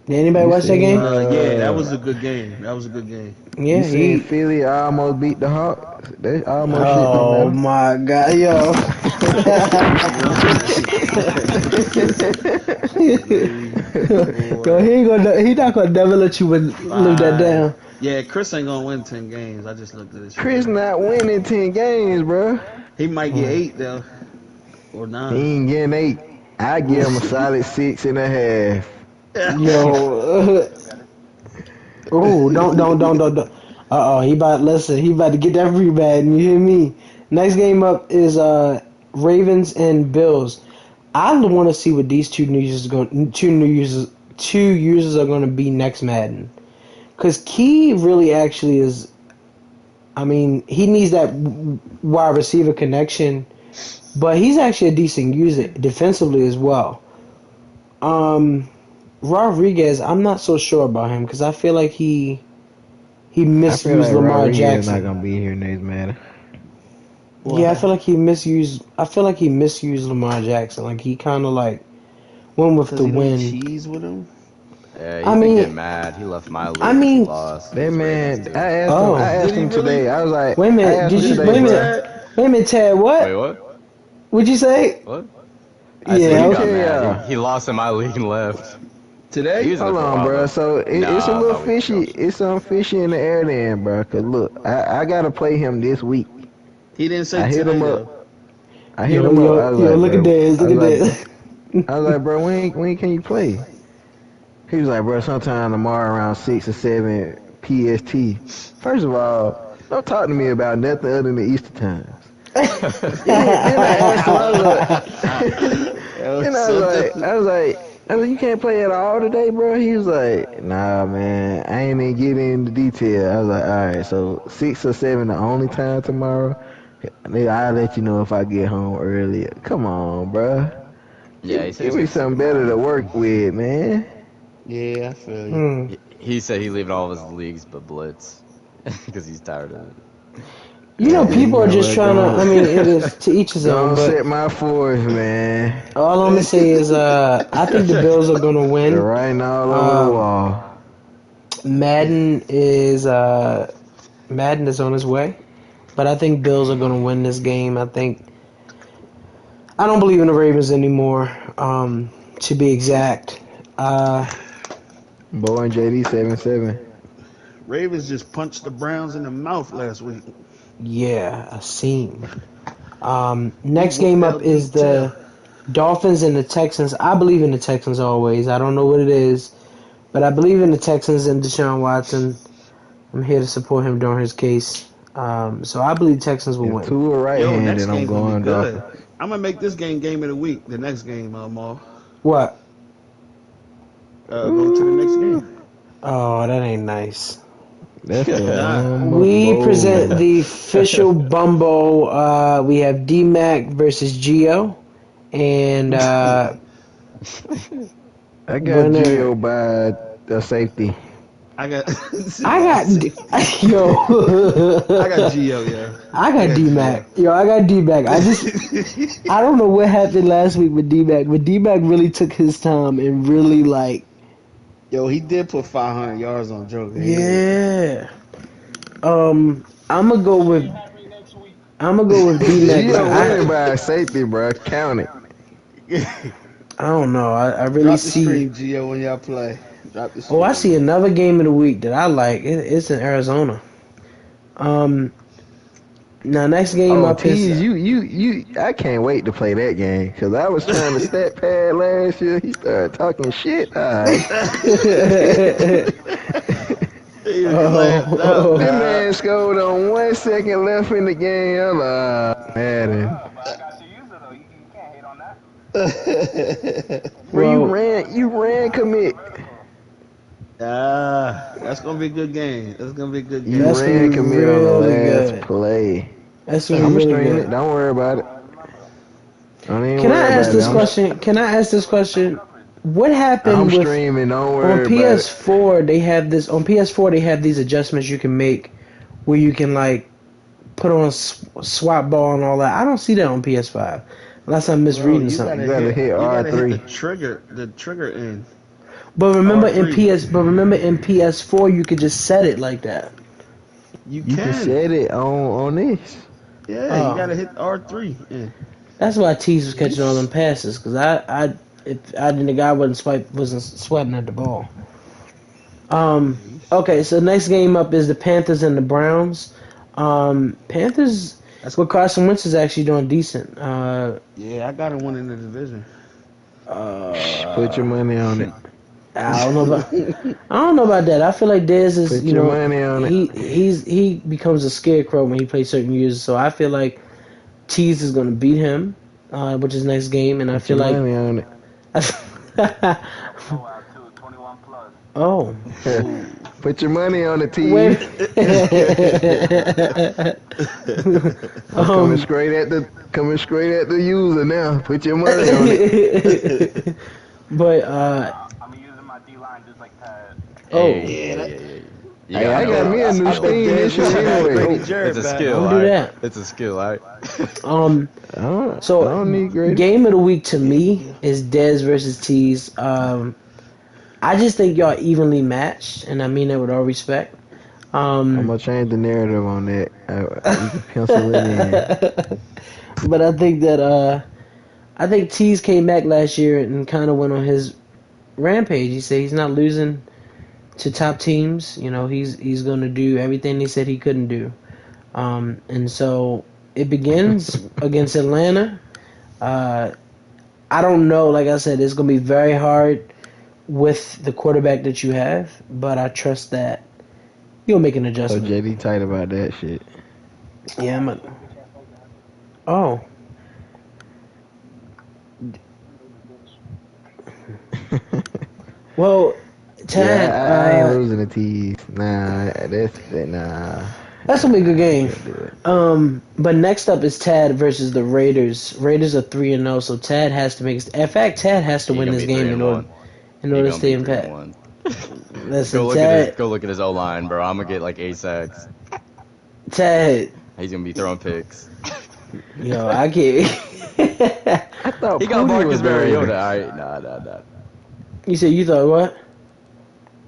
B: Did anybody
A: You
B: watch that
A: seen,
B: game?
D: Yeah, that was a good game.
B: Yeah,
A: You seen
B: he.
A: Philly almost beat the Hawks? They almost
B: Oh
A: shit don't
B: my God, yo! Yo, he not gonna never let you live that down.
D: Yeah, Chris ain't gonna win 10 games. I just looked at this.
A: Chris not winning 10 games, bro.
D: He might get 8 though, or
A: He
D: 9.
A: ain't getting 8. I give him a solid 6.5.
B: Yo. Oh, don't. He about to get that free bad. You hear me? Next game up is Ravens and Bills. I want to see what these two users are going to be next Madden. Cause Key really actually is. I mean, he needs that wide receiver connection, but he's actually a decent user defensively as well. Rodriguez, I'm not so sure about him because I feel like he misused Lamar
A: Rodriguez
B: Jackson.
A: not gonna be here next man.
B: Yeah, I feel like he misused Lamar Jackson. Like he kind of like went with the win.
D: Cheese with him.
F: Yeah,
B: I
F: he
B: mean-
F: get mad. He left my league.
B: I mean-
F: he lost.
A: That man, I
B: Oh.
A: asked him today. I was like,
B: Wait a
A: I
B: minute,
A: asked
B: did
A: him
B: you?
A: today,
B: Wait a
A: bro.
B: minute, Ted. What?
F: Wait, what?
B: What'd you say?
F: What?
B: Yeah,
F: I said he got
A: okay,
F: mad.
A: yeah.
F: He lost in my league and left.
D: Today?
F: He was in
A: Hold
F: it for a
A: on,
F: while,
A: bro.
F: though.
A: So it's a
F: Nah,
A: little
F: about a week
A: fishy.
F: ago.
A: It's some fishy in the air then, bro. Cause look, I gotta play him this week.
D: He didn't say
A: I hit
D: today,
A: him
D: though.
A: up. I hit him up. I was like,
B: look at
A: bro.
B: this, look at this.
A: I was like, bro, when can you play? He was like, bro, sometime tomorrow around 6 or 7 PST. First of all, don't talk to me about nothing other than the Easter times. Then I asked him, I was like, then I was like, you can't play at all today, bro? He was like, nah, man, I ain't even get into detail. I was like, all right, so 6 or 7 the only time tomorrow? Nigga, I'll let you know if I get home early. Come on, bro.
F: Yeah, he said
A: Give
F: he
A: me
F: was
A: something
F: gonna
A: better to work with, man.
D: Yeah, I feel you.
F: He said he's leaving all of his leagues but Blitz because he's tired of it.
B: You know, people are just trying to. I mean, it is to each his own.
A: Don't
B: But
A: set my force, man.
B: all I'm gonna say is, I think the Bills are gonna
A: They're
B: win.
A: writing all over the wall.
B: Madden is on his way, but I think Bills are gonna win this game. I don't believe in the Ravens anymore. To be exact,
A: Boy and JD 7-7.
D: Ravens just punched the Browns in the mouth last week.
B: yeah, a seam. Next game up is the Dolphins and the Texans. I believe in the Texans always. I don't know what it is, but I believe in the Texans and Deshaun Watson. I'm here to support him during his case. So I believe Texans will
A: If
B: win.
A: two are right-handed,
D: Next
A: I'm
D: game's gonna
A: going
D: be good.
A: Dolphins.
D: I'm gonna make this game of the week. The next game, Maul.
B: What?
D: Go to the next game.
B: Oh, that ain't nice.
A: That's the
B: We present the official Bumbo. We have D-Mac versus Geo. And
A: I got
B: winner.
A: Gio by the safety.
D: I got
B: yo.
D: I got Gio, yeah.
B: I got D-Mac. Yo, I got D-Mac. I don't know what happened last week with D-Mac, but D-Mac really took his time and really
D: Yo, he did put 500 yards on Joe.
B: yeah. I'm gonna go with D-Mac.
A: Gio winning by a safety, bro. Count it.
B: I don't know. I really
D: Drop the
B: see.
D: stream, Gio, when y'all play. Drop the stream.
B: Oh, I see another game of the week that I like. It's in Arizona. Now next game up
A: Tease,
B: is
A: you, I can't wait to play that game because I was trying to stat pad last year. He started talking shit. That man scored on 1 second left in the game. I'm like, Madden.
E: I got you use it though. You can't hate on that.
A: Bro, you ran commit.
D: That's gonna be a good game. That's gonna be a good game.
A: You
B: That's
A: ran
B: gonna be
A: commit on the
B: really
A: last
B: good.
A: play.
B: That's
A: I'm
B: really, really
A: streaming it.
B: good.
A: Don't worry about it. Don't even
B: Can I
A: worry
B: ask
A: about
B: this
A: it.
B: question? Can I ask this question? What happened
A: I'm
B: with
A: streaming. Don't
B: on
A: worry about it.
B: PS4? They have this on PS4. They have these adjustments you can make where you can put on swap ball and all that. I don't see that on PS5 unless I'm misreading something.
A: You gotta hit
D: You gotta
A: R3.
D: hit the trigger in.
B: But remember in
D: R3.
B: PS4 you could just set it like that.
D: You
A: You can set it on this.
D: Yeah,
B: Oh.
D: you gotta hit R3 in.
B: That's why Tease was catching all them passes because the guy wasn't sweating at the ball. Okay, so next game up is the Panthers and the Browns. Panthers with Carson Wentz is actually doing decent.
D: Yeah, I got him one in the division.
A: Put your money on it.
B: I don't know about that. I feel like Dez is
A: Put your money on it.
B: he becomes a scarecrow when he plays certain users. So I feel like Tease is going to beat him, which is next game, and I feel
A: Put your
B: like
A: money on it.
B: oh.
A: Put your money on it, T.
B: Wait.
A: Coming straight at the user now. Put your money on it.
B: But
E: I'm using my D line just like that.
F: Yeah.
A: Hey, I got me a new Steam issue anyway.
F: It's a skill.
B: Don't do that.
F: It's a skill, alright?
A: I
B: So
A: don't need great.
B: game of the week to me is Dez versus Tease. I just think y'all evenly matched, and I mean that with all respect.
A: I'm gonna change the narrative on that. You can pencil it in.
B: But I think that I think Tease came back last year and kind of went on his Rampage. He said he's not losing to top teams. You know, he's going to do everything he said he couldn't do. And so it begins against Atlanta. I don't know. Like I said, it's going to be very hard with the quarterback that you have, but I trust that you'll make an
A: So
B: adjustment.
A: JD tight about that shit.
B: Yeah, Oh. Well, Tad,
A: I ain't losing the T's. Nah, nah.
B: that's gonna be a good game.
A: Can't do it.
B: But next up is Tad versus the Raiders. Raiders are 3-0, so Tad has to make. In fact, Tad has to
F: He
B: win
F: gonna
B: this
F: be
B: game in order
F: 3-1.
B: to stay in pat.
F: 3-1.
B: Listen,
F: Go look at his O line, bro. I'm gonna get like 8 sacks.
B: Tad,
F: He's gonna be throwing picks.
B: yo, I can't.
A: I thought
F: He got
A: Pooty
F: Marcus
A: was there.
F: Mariota. Alright, nah.
B: You said you thought what?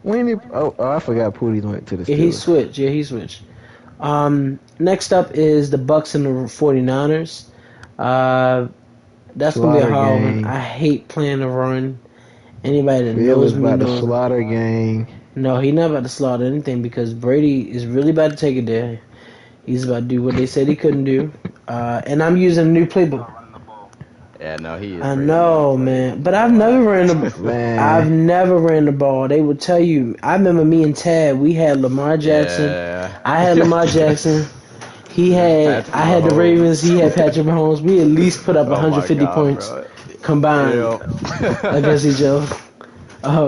A: When he, I forgot Pooty went to the
B: Yeah, he
A: Steelers.
B: switched. Yeah, he switched. Next up is the Bucks and the 49ers. That's going to be a
A: Slaughter
B: hard
A: gang.
B: one. I hate playing the run. Anybody that
A: Bill
B: knows
A: is
B: me
A: about to
B: knows.
A: slaughter gang.
B: No, he's not about to slaughter anything because Brady is really about to take it there. He's about to do what they said he couldn't do. And I'm using a new playbook.
F: Yeah, no, he is.
B: I
F: Brady.
B: know, man. But I've never ran the
A: Man.
B: I've never ran the ball. They would tell you. I remember me and Tad, we had Lamar Jackson.
F: Yeah.
B: I had Lamar Jackson. I had the
F: Mahomes.
B: Ravens. He had Patrick Mahomes. We at least put up
F: Oh my
B: 150
F: God,
B: points
F: bro.
B: combined
F: Yeah.
B: against each other.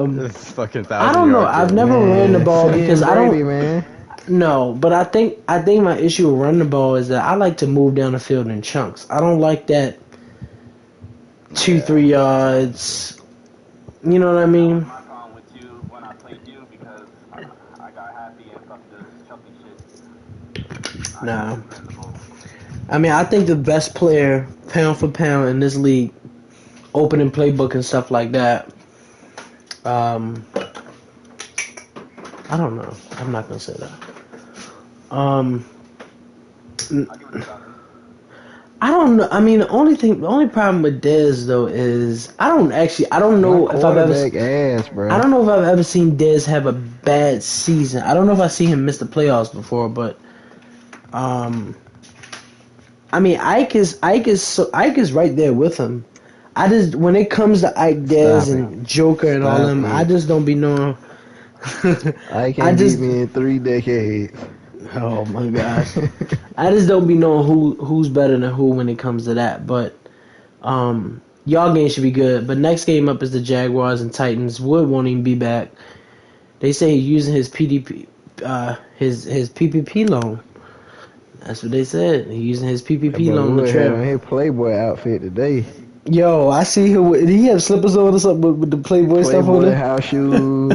F: This fucking
B: I don't know.
F: 1,000-yard
B: I've
F: kid.
B: never ran the ball
A: Seeing
B: because I
A: Brady,
B: don't.
A: Man.
B: No, but I think my issue with running the ball is that I like to move down the field in chunks. I don't like that 2-3 yards. You know what I mean?
E: My problem with you when I played you because I got happy and fuck this chunky shit.
B: Nah. I mean, I think the best player, pound for pound, in this league, opening playbook and stuff like that. I don't know. I'm not gonna say that. I don't know. I mean, the only problem with Dez though is I don't know
A: My
B: if I've ever.
A: quarterback ass, bro.
B: I don't know if I've ever seen Dez have a bad season. I don't know if I've seen him miss the playoffs before, but I mean, Ike is right there with him. I just when it comes to Ike, Dez,
A: Stop
B: and Joker and all
A: Stop
B: them,
A: it.
B: I just don't be knowing.
A: I can't beat me in 3 decades.
B: Oh my gosh, I just don't be knowing who's better than who when it comes to that. But y'all game should be good. But next game up is the Jaguars and Titans. Wood won't even be back. They say he's using his PDP, his PPP loan. That's what they said. He's using his PPP loan to
A: Wood had
B: travel.
A: on his Playboy outfit today.
B: Yo, I see him. Did he have slippers on or something with the Playboy stuff on
A: Playboy
B: there?
A: house shoes.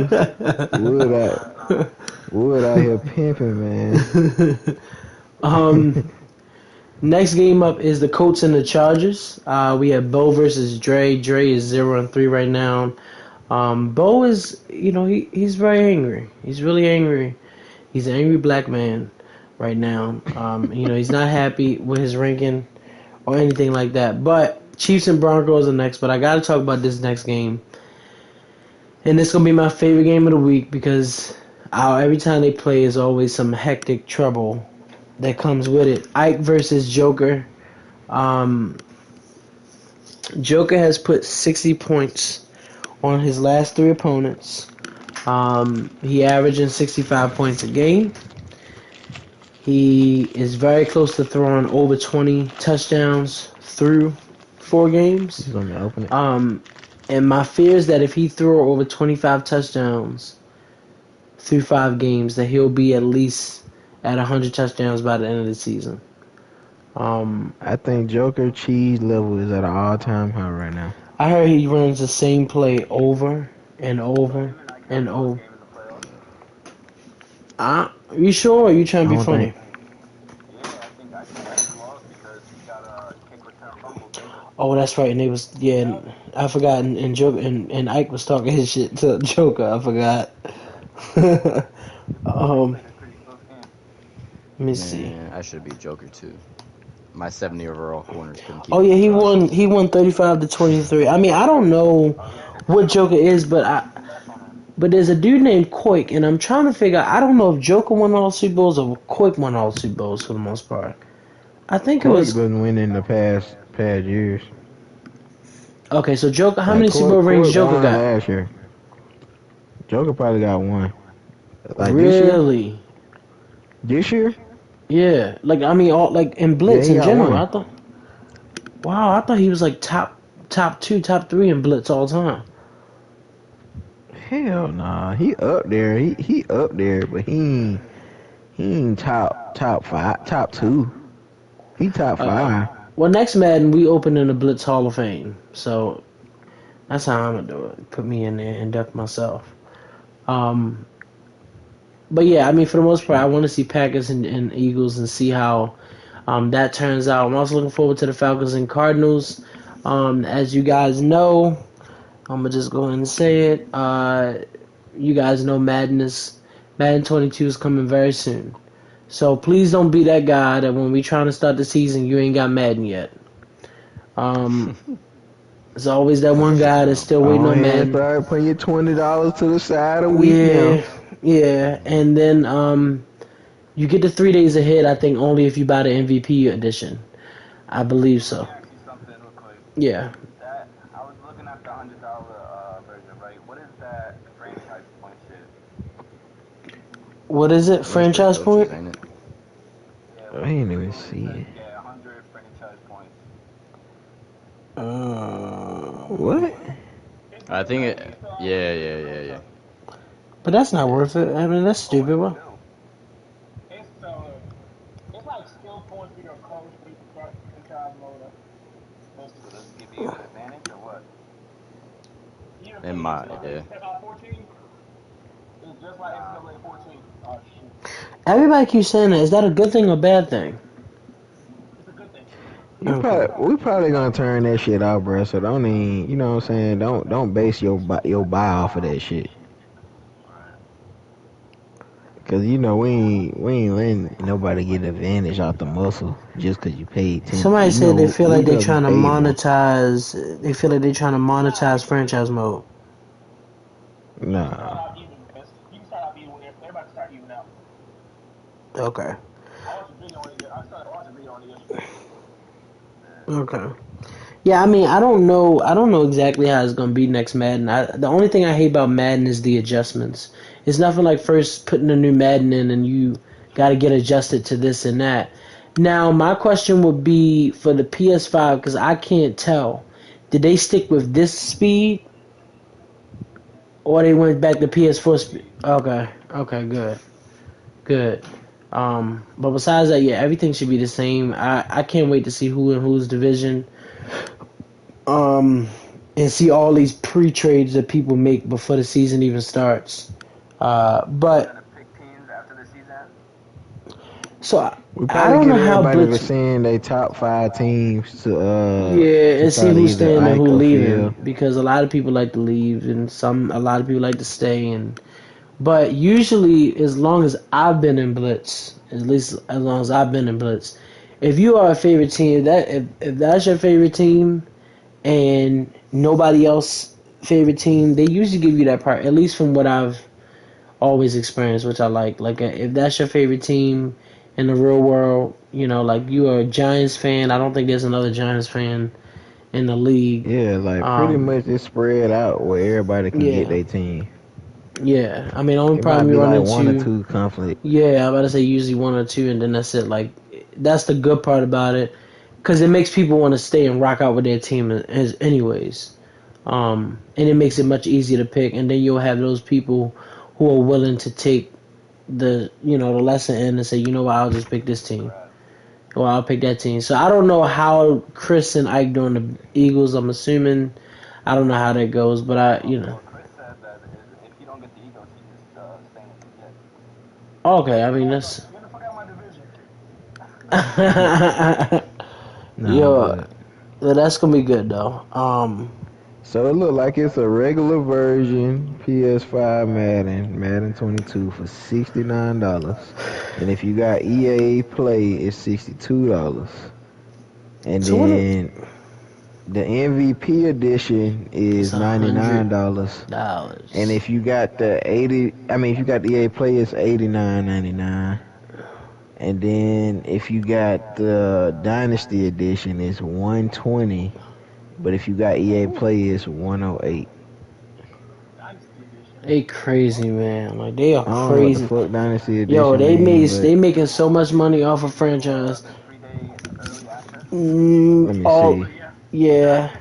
A: Wood out here pimping, man.
B: Next game up is the Colts and the Chargers. We have Bo versus Dre. Dre is 0-3 right now. Bo is, he's very angry. He's really angry. He's an angry black man right now. He's not happy with his ranking or anything like that. But Chiefs and Broncos are next. But I got to talk about this next game. And it's going to be my favorite game of the week because every time they play is always some hectic trouble that comes with it. Ike versus Joker. Joker has put 60 points on his last 3 opponents. He averaging 65 points a game. He is very close to throwing over 20 touchdowns through 4 games.
A: He's going to open it.
B: And my fear is that if he throw over 25 touchdowns through 5 games, that he'll be at least at 100 touchdowns by the end of the season.
A: I think Joker cheese level is at an all-time high right now.
B: I heard he runs the same play over and over and over. Are you sure? Or are you trying to
A: I
B: be
A: don't
B: funny?
A: think-
E: I think he lost because he got a kick return fumble.
B: Oh, that's right. And they was I forgot. And Joker and Ike was talking his shit to Joker. I forgot. Let me see.
F: Yeah, I should be Joker too. my 70 overall corners couldn't keep.
B: Oh yeah,
F: him
B: he
F: in the
B: won. He won 35-23. I mean, I don't know what Joker is, but there's a dude named Koik, and I'm trying to figure out. I don't know if Joker won all Super Bowls or Koik won all Super Bowls for the most part. I think it
A: Corey
B: was
A: been winning the past years.
B: okay. So Joker, how
A: Like,
B: many Super Bowl rings Joker
A: won
B: got?
A: last year? Joker probably got one. Like
B: Really?
A: This year?
B: Yeah. Like I mean, all like in Blitz
A: Yeah, he
B: in
A: got
B: general.
A: one.
B: I thought. Wow, I thought he was like top 2, top 3 in Blitz all time.
A: Hell nah. He up there. He up there, but he ain't top 5, top 2. He top 5.
B: Well, next Madden we open in the Blitz Hall of Fame, so that's how I'm gonna do it. Put me in there, induct myself. But yeah, I mean, for the most part, I want to see Packers and Eagles and see how that turns out. I'm also looking forward to the Falcons and Cardinals. As you guys know, I'm gonna just go ahead and say it. You guys know Madden 22 is coming very soon. So please don't be that guy that when we trying to start the season, you ain't got Madden yet. There's always that one guy that's still waiting on Madden.
A: Start putting your $20 to the side a week
B: Yeah,
A: now.
B: yeah, and then you get the 3 days ahead. I think only if you buy the MVP edition. I believe so.
E: Ask you something real quick.
B: Yeah.
E: That I was looking at the $100 version, right? What is that franchise point shit?
B: What is it? Franchise point?
F: Ain't it?
E: Yeah,
A: I ain't even see it.
E: Yeah, 100 franchise points.
A: What?
F: I think it. Yeah.
B: But that's not worth it. I mean, that's stupid. What?
G: It's like skill points for your coach for you to start franchise mode.
E: So does it give you an advantage or what?
F: In my yeah.
G: 14? It's just like NCAA 14. Oh, shoot.
B: Everybody keeps saying that. Is that a good thing or bad thing?
G: It's a good thing.
A: We probably gonna turn that shit out, bro. So don't even, you know what I'm saying? Don't base your buy off of that shit. Cause you know we ain't letting nobody get advantage out the muscle just cause you paid 10.
B: Somebody said they feel like they're trying to
A: more.
B: monetize. They feel like they're trying to monetize franchise mode.
A: Nah.
G: You can start out even when everybody start even out.
B: Okay.
G: I watched a video on it. I started watching a video on it yesterday.
B: Okay. Yeah, I mean, I don't know exactly how it's gonna be next Madden. The only thing I hate about Madden is the adjustments. It's nothing like first putting a new Madden in and you got to get adjusted to this and that. Now, my question would be for the PS5 because I can't tell. Did they stick with this speed, or they went back to PS4 speed? Okay, good. But besides that, yeah, everything should be the same. I can't wait to see who in whose division. And see all these pre-trades that people make before the season even starts. But
E: Pick teams after the season.
B: so
A: We
B: I
A: probably
B: don't know
A: get
B: how
A: everybody
B: Blitz.
A: to send their top 5 teams to
B: Yeah, and see who's staying and who leaving
A: Field.
B: because a lot of people like to leave and a lot of people like to stay but usually as long as I've been in Blitz, at least as long as I've been in Blitz, if you are a favorite team, if that's your favorite team and nobody else favorite team, they usually give you that part, at least from what I've always experienced, which I like. Like if that's your favorite team in the real world, you know, like you are a Giants fan, I don't think there's another Giants fan in the league.
A: Yeah, like pretty much it's spread out where everybody can
B: Yeah.
A: get their team.
B: Yeah, I mean, the only
A: It might
B: problem
A: be
B: you run
A: like
B: into,
A: 1 or 2 conflict.
B: yeah, I'm about to say usually 1 or 2, and then that's it. Like that's the good part about it, because it makes people want to stay and rock out with their team anyways. And it makes it much easier to pick, and then you'll have those people who are willing to take the lesson in and say, you know what, I'll just pick this team. Or I'll pick that team. So I don't know how Chris and Ike doing the Eagles. I'm assuming. I don't know how that goes, but
E: Chris said that if you don't get the Eagles, he just staying with the Jets.
B: okay. I mean that's.
G: Get the fuck out of my division.
B: Yo, that's gonna be good though.
A: So it look like it's a regular version PS5 Madden 22 for $69, and if you got EA Play, it's $62. And
B: So what-
A: then the MVP edition is
B: It's
A: $99.
B: $100.
A: And if you got the if you got the EA Play, it's $89.99. And then if you got the Dynasty edition, it's $120. But if you got EA Play, it's $108.
B: They crazy, man. Like they
A: I
B: are
A: don't know what
B: crazy.
A: the fuck Dynasty edition.
B: Yo,
A: mean,
B: they making so much money off of franchise.
E: 3 days early access.
A: Let me see.
B: Yeah.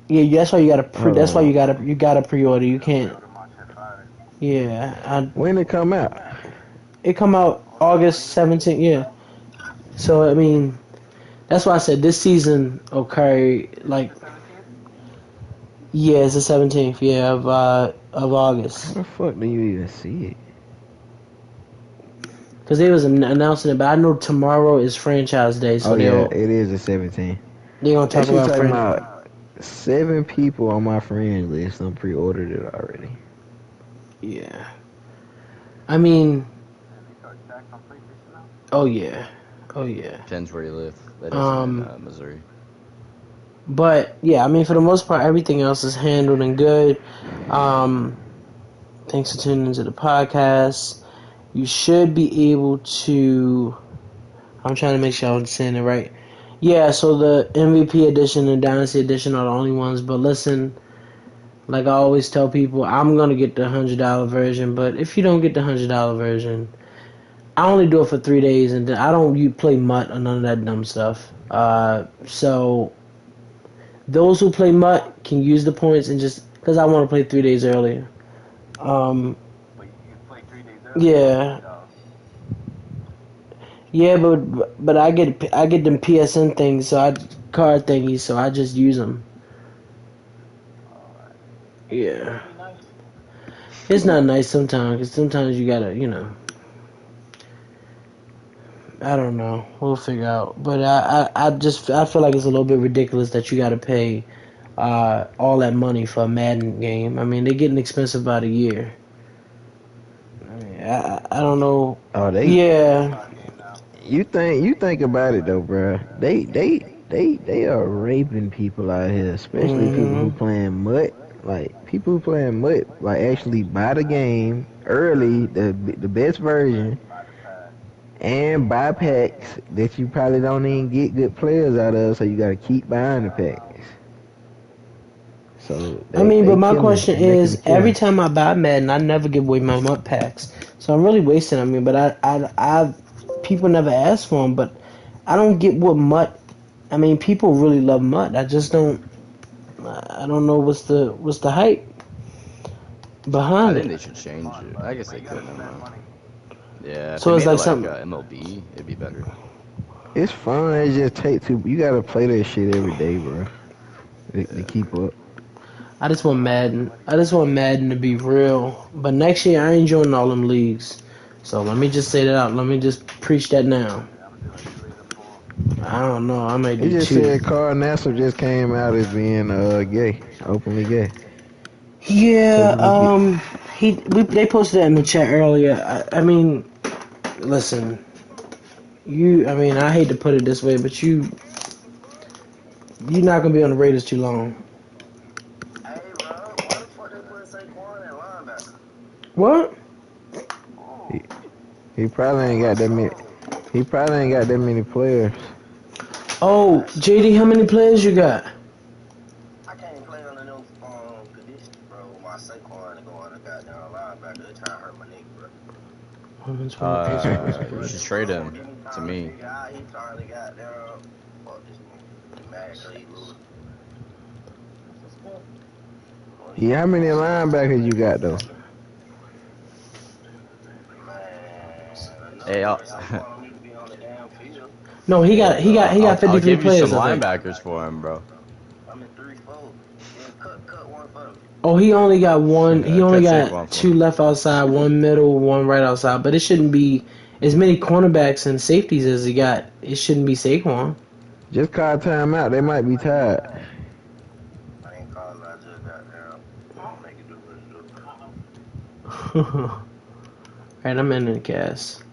B: Yeah, that's why you gotta that's why you gotta pre-order. You can't. Yeah,
A: When it come out?
B: it come out August 17th. Yeah. So I mean, that's why I said this season. Okay, like. Yeah, it's the 17th. Yeah, of August.
A: How the fuck do you even see it?
B: Because they was announcing it, but I know tomorrow is franchise day, so
A: it is the 17th.
B: they gonna talk
A: Actually,
B: about
A: talking
B: franchise.
A: about 7 people on my friends list. I'm pre-ordered it already.
B: Yeah. I mean, oh yeah.
F: Depends where you live. That is in Missouri.
B: But yeah, I mean, for the most part, everything else is handled and good. Thanks for tuning into the podcast. You should be able to. I'm trying to make sure I'm saying it right. Yeah, so the MVP edition and Dynasty edition are the only ones. But listen, like I always tell people, I'm gonna get the $100 version. But if you don't get the $100 version, I only do it for 3 days, and then I don't play MUT or none of that dumb stuff. So those who play MUT can use the points and just because I want to play 3 days earlier.
E: But you play 3 days early.
B: Yeah. Yeah, but I get them PSN things, card thingies, so I just use them. Yeah. It's not nice sometimes, because sometimes you gotta, I don't know. We'll figure out. But I feel like it's a little bit ridiculous that you gotta pay all that money for a Madden game. I mean, they're getting expensive by the year. I mean, I don't know.
A: Oh,
B: Yeah.
A: You think about it though, bro. They are raping people out here, especially people who playing MUT. Like people who playing MUT, like actually buy the game early, the best version, and buy packs that you probably don't even get good players out of. So you got to keep buying the packs. So
B: but my question is, every time I buy Madden, I never give away my MUT packs. So I'm really wasting. I mean, but I people never ask for them, but I don't get what MUT. I mean, people really love MUT. I just don't. I don't know what's the hype behind
F: I
B: it.
F: think they should change it. I guess they could. Yeah.
B: So
F: if
B: it's
F: they
B: like
F: made
B: something.
F: MLB, it'd be better.
A: It's fun. It just take too. You gotta play that shit every day, bro. To keep up.
B: I just want Madden. To be real. But next year I ain't joining all them leagues. So let me just say that out. Let me just preach that now. I don't know. I might
A: He
B: do
A: just
B: two.
A: said Carl Nassib just came out as being gay, openly gay.
B: Yeah. They posted that in the chat earlier. I mean, listen. I mean, I hate to put it this way, but you're not gonna be on the Raiders too long.
E: Hey, bro, why the fuck they put Saquon at linebacker?
B: What?
A: He probably ain't got that many. He probably ain't got that many players.
B: Oh, JD, how many players you got?
E: I can't play under no conditions, bro. My Saquon to go on a goddamn linebacker. They're trying to hurt my neck, bro.
F: You should trade him to me.
E: Yeah, he trying to goddamn fuck this nigga. Mad so he lose.
A: Yeah, how many linebackers you got though?
F: Hey,
B: No, he got 53
F: I'll give
B: players.
F: you some
B: I think.
F: linebackers for him, bro.
E: I'm in 3-4. Yeah, cut one for me.
B: Oh, he only got one. He
F: Yeah,
B: only
F: cut Saquon
B: got
F: for
B: two
F: him.
B: left outside, one middle, one right outside. But it shouldn't be as many cornerbacks and safeties as he got. It shouldn't be Saquon.
A: Just call time out. They might be tired.
E: I ain't calling. I just goddamn make it do what it do.
B: Alright, I'm in the cast.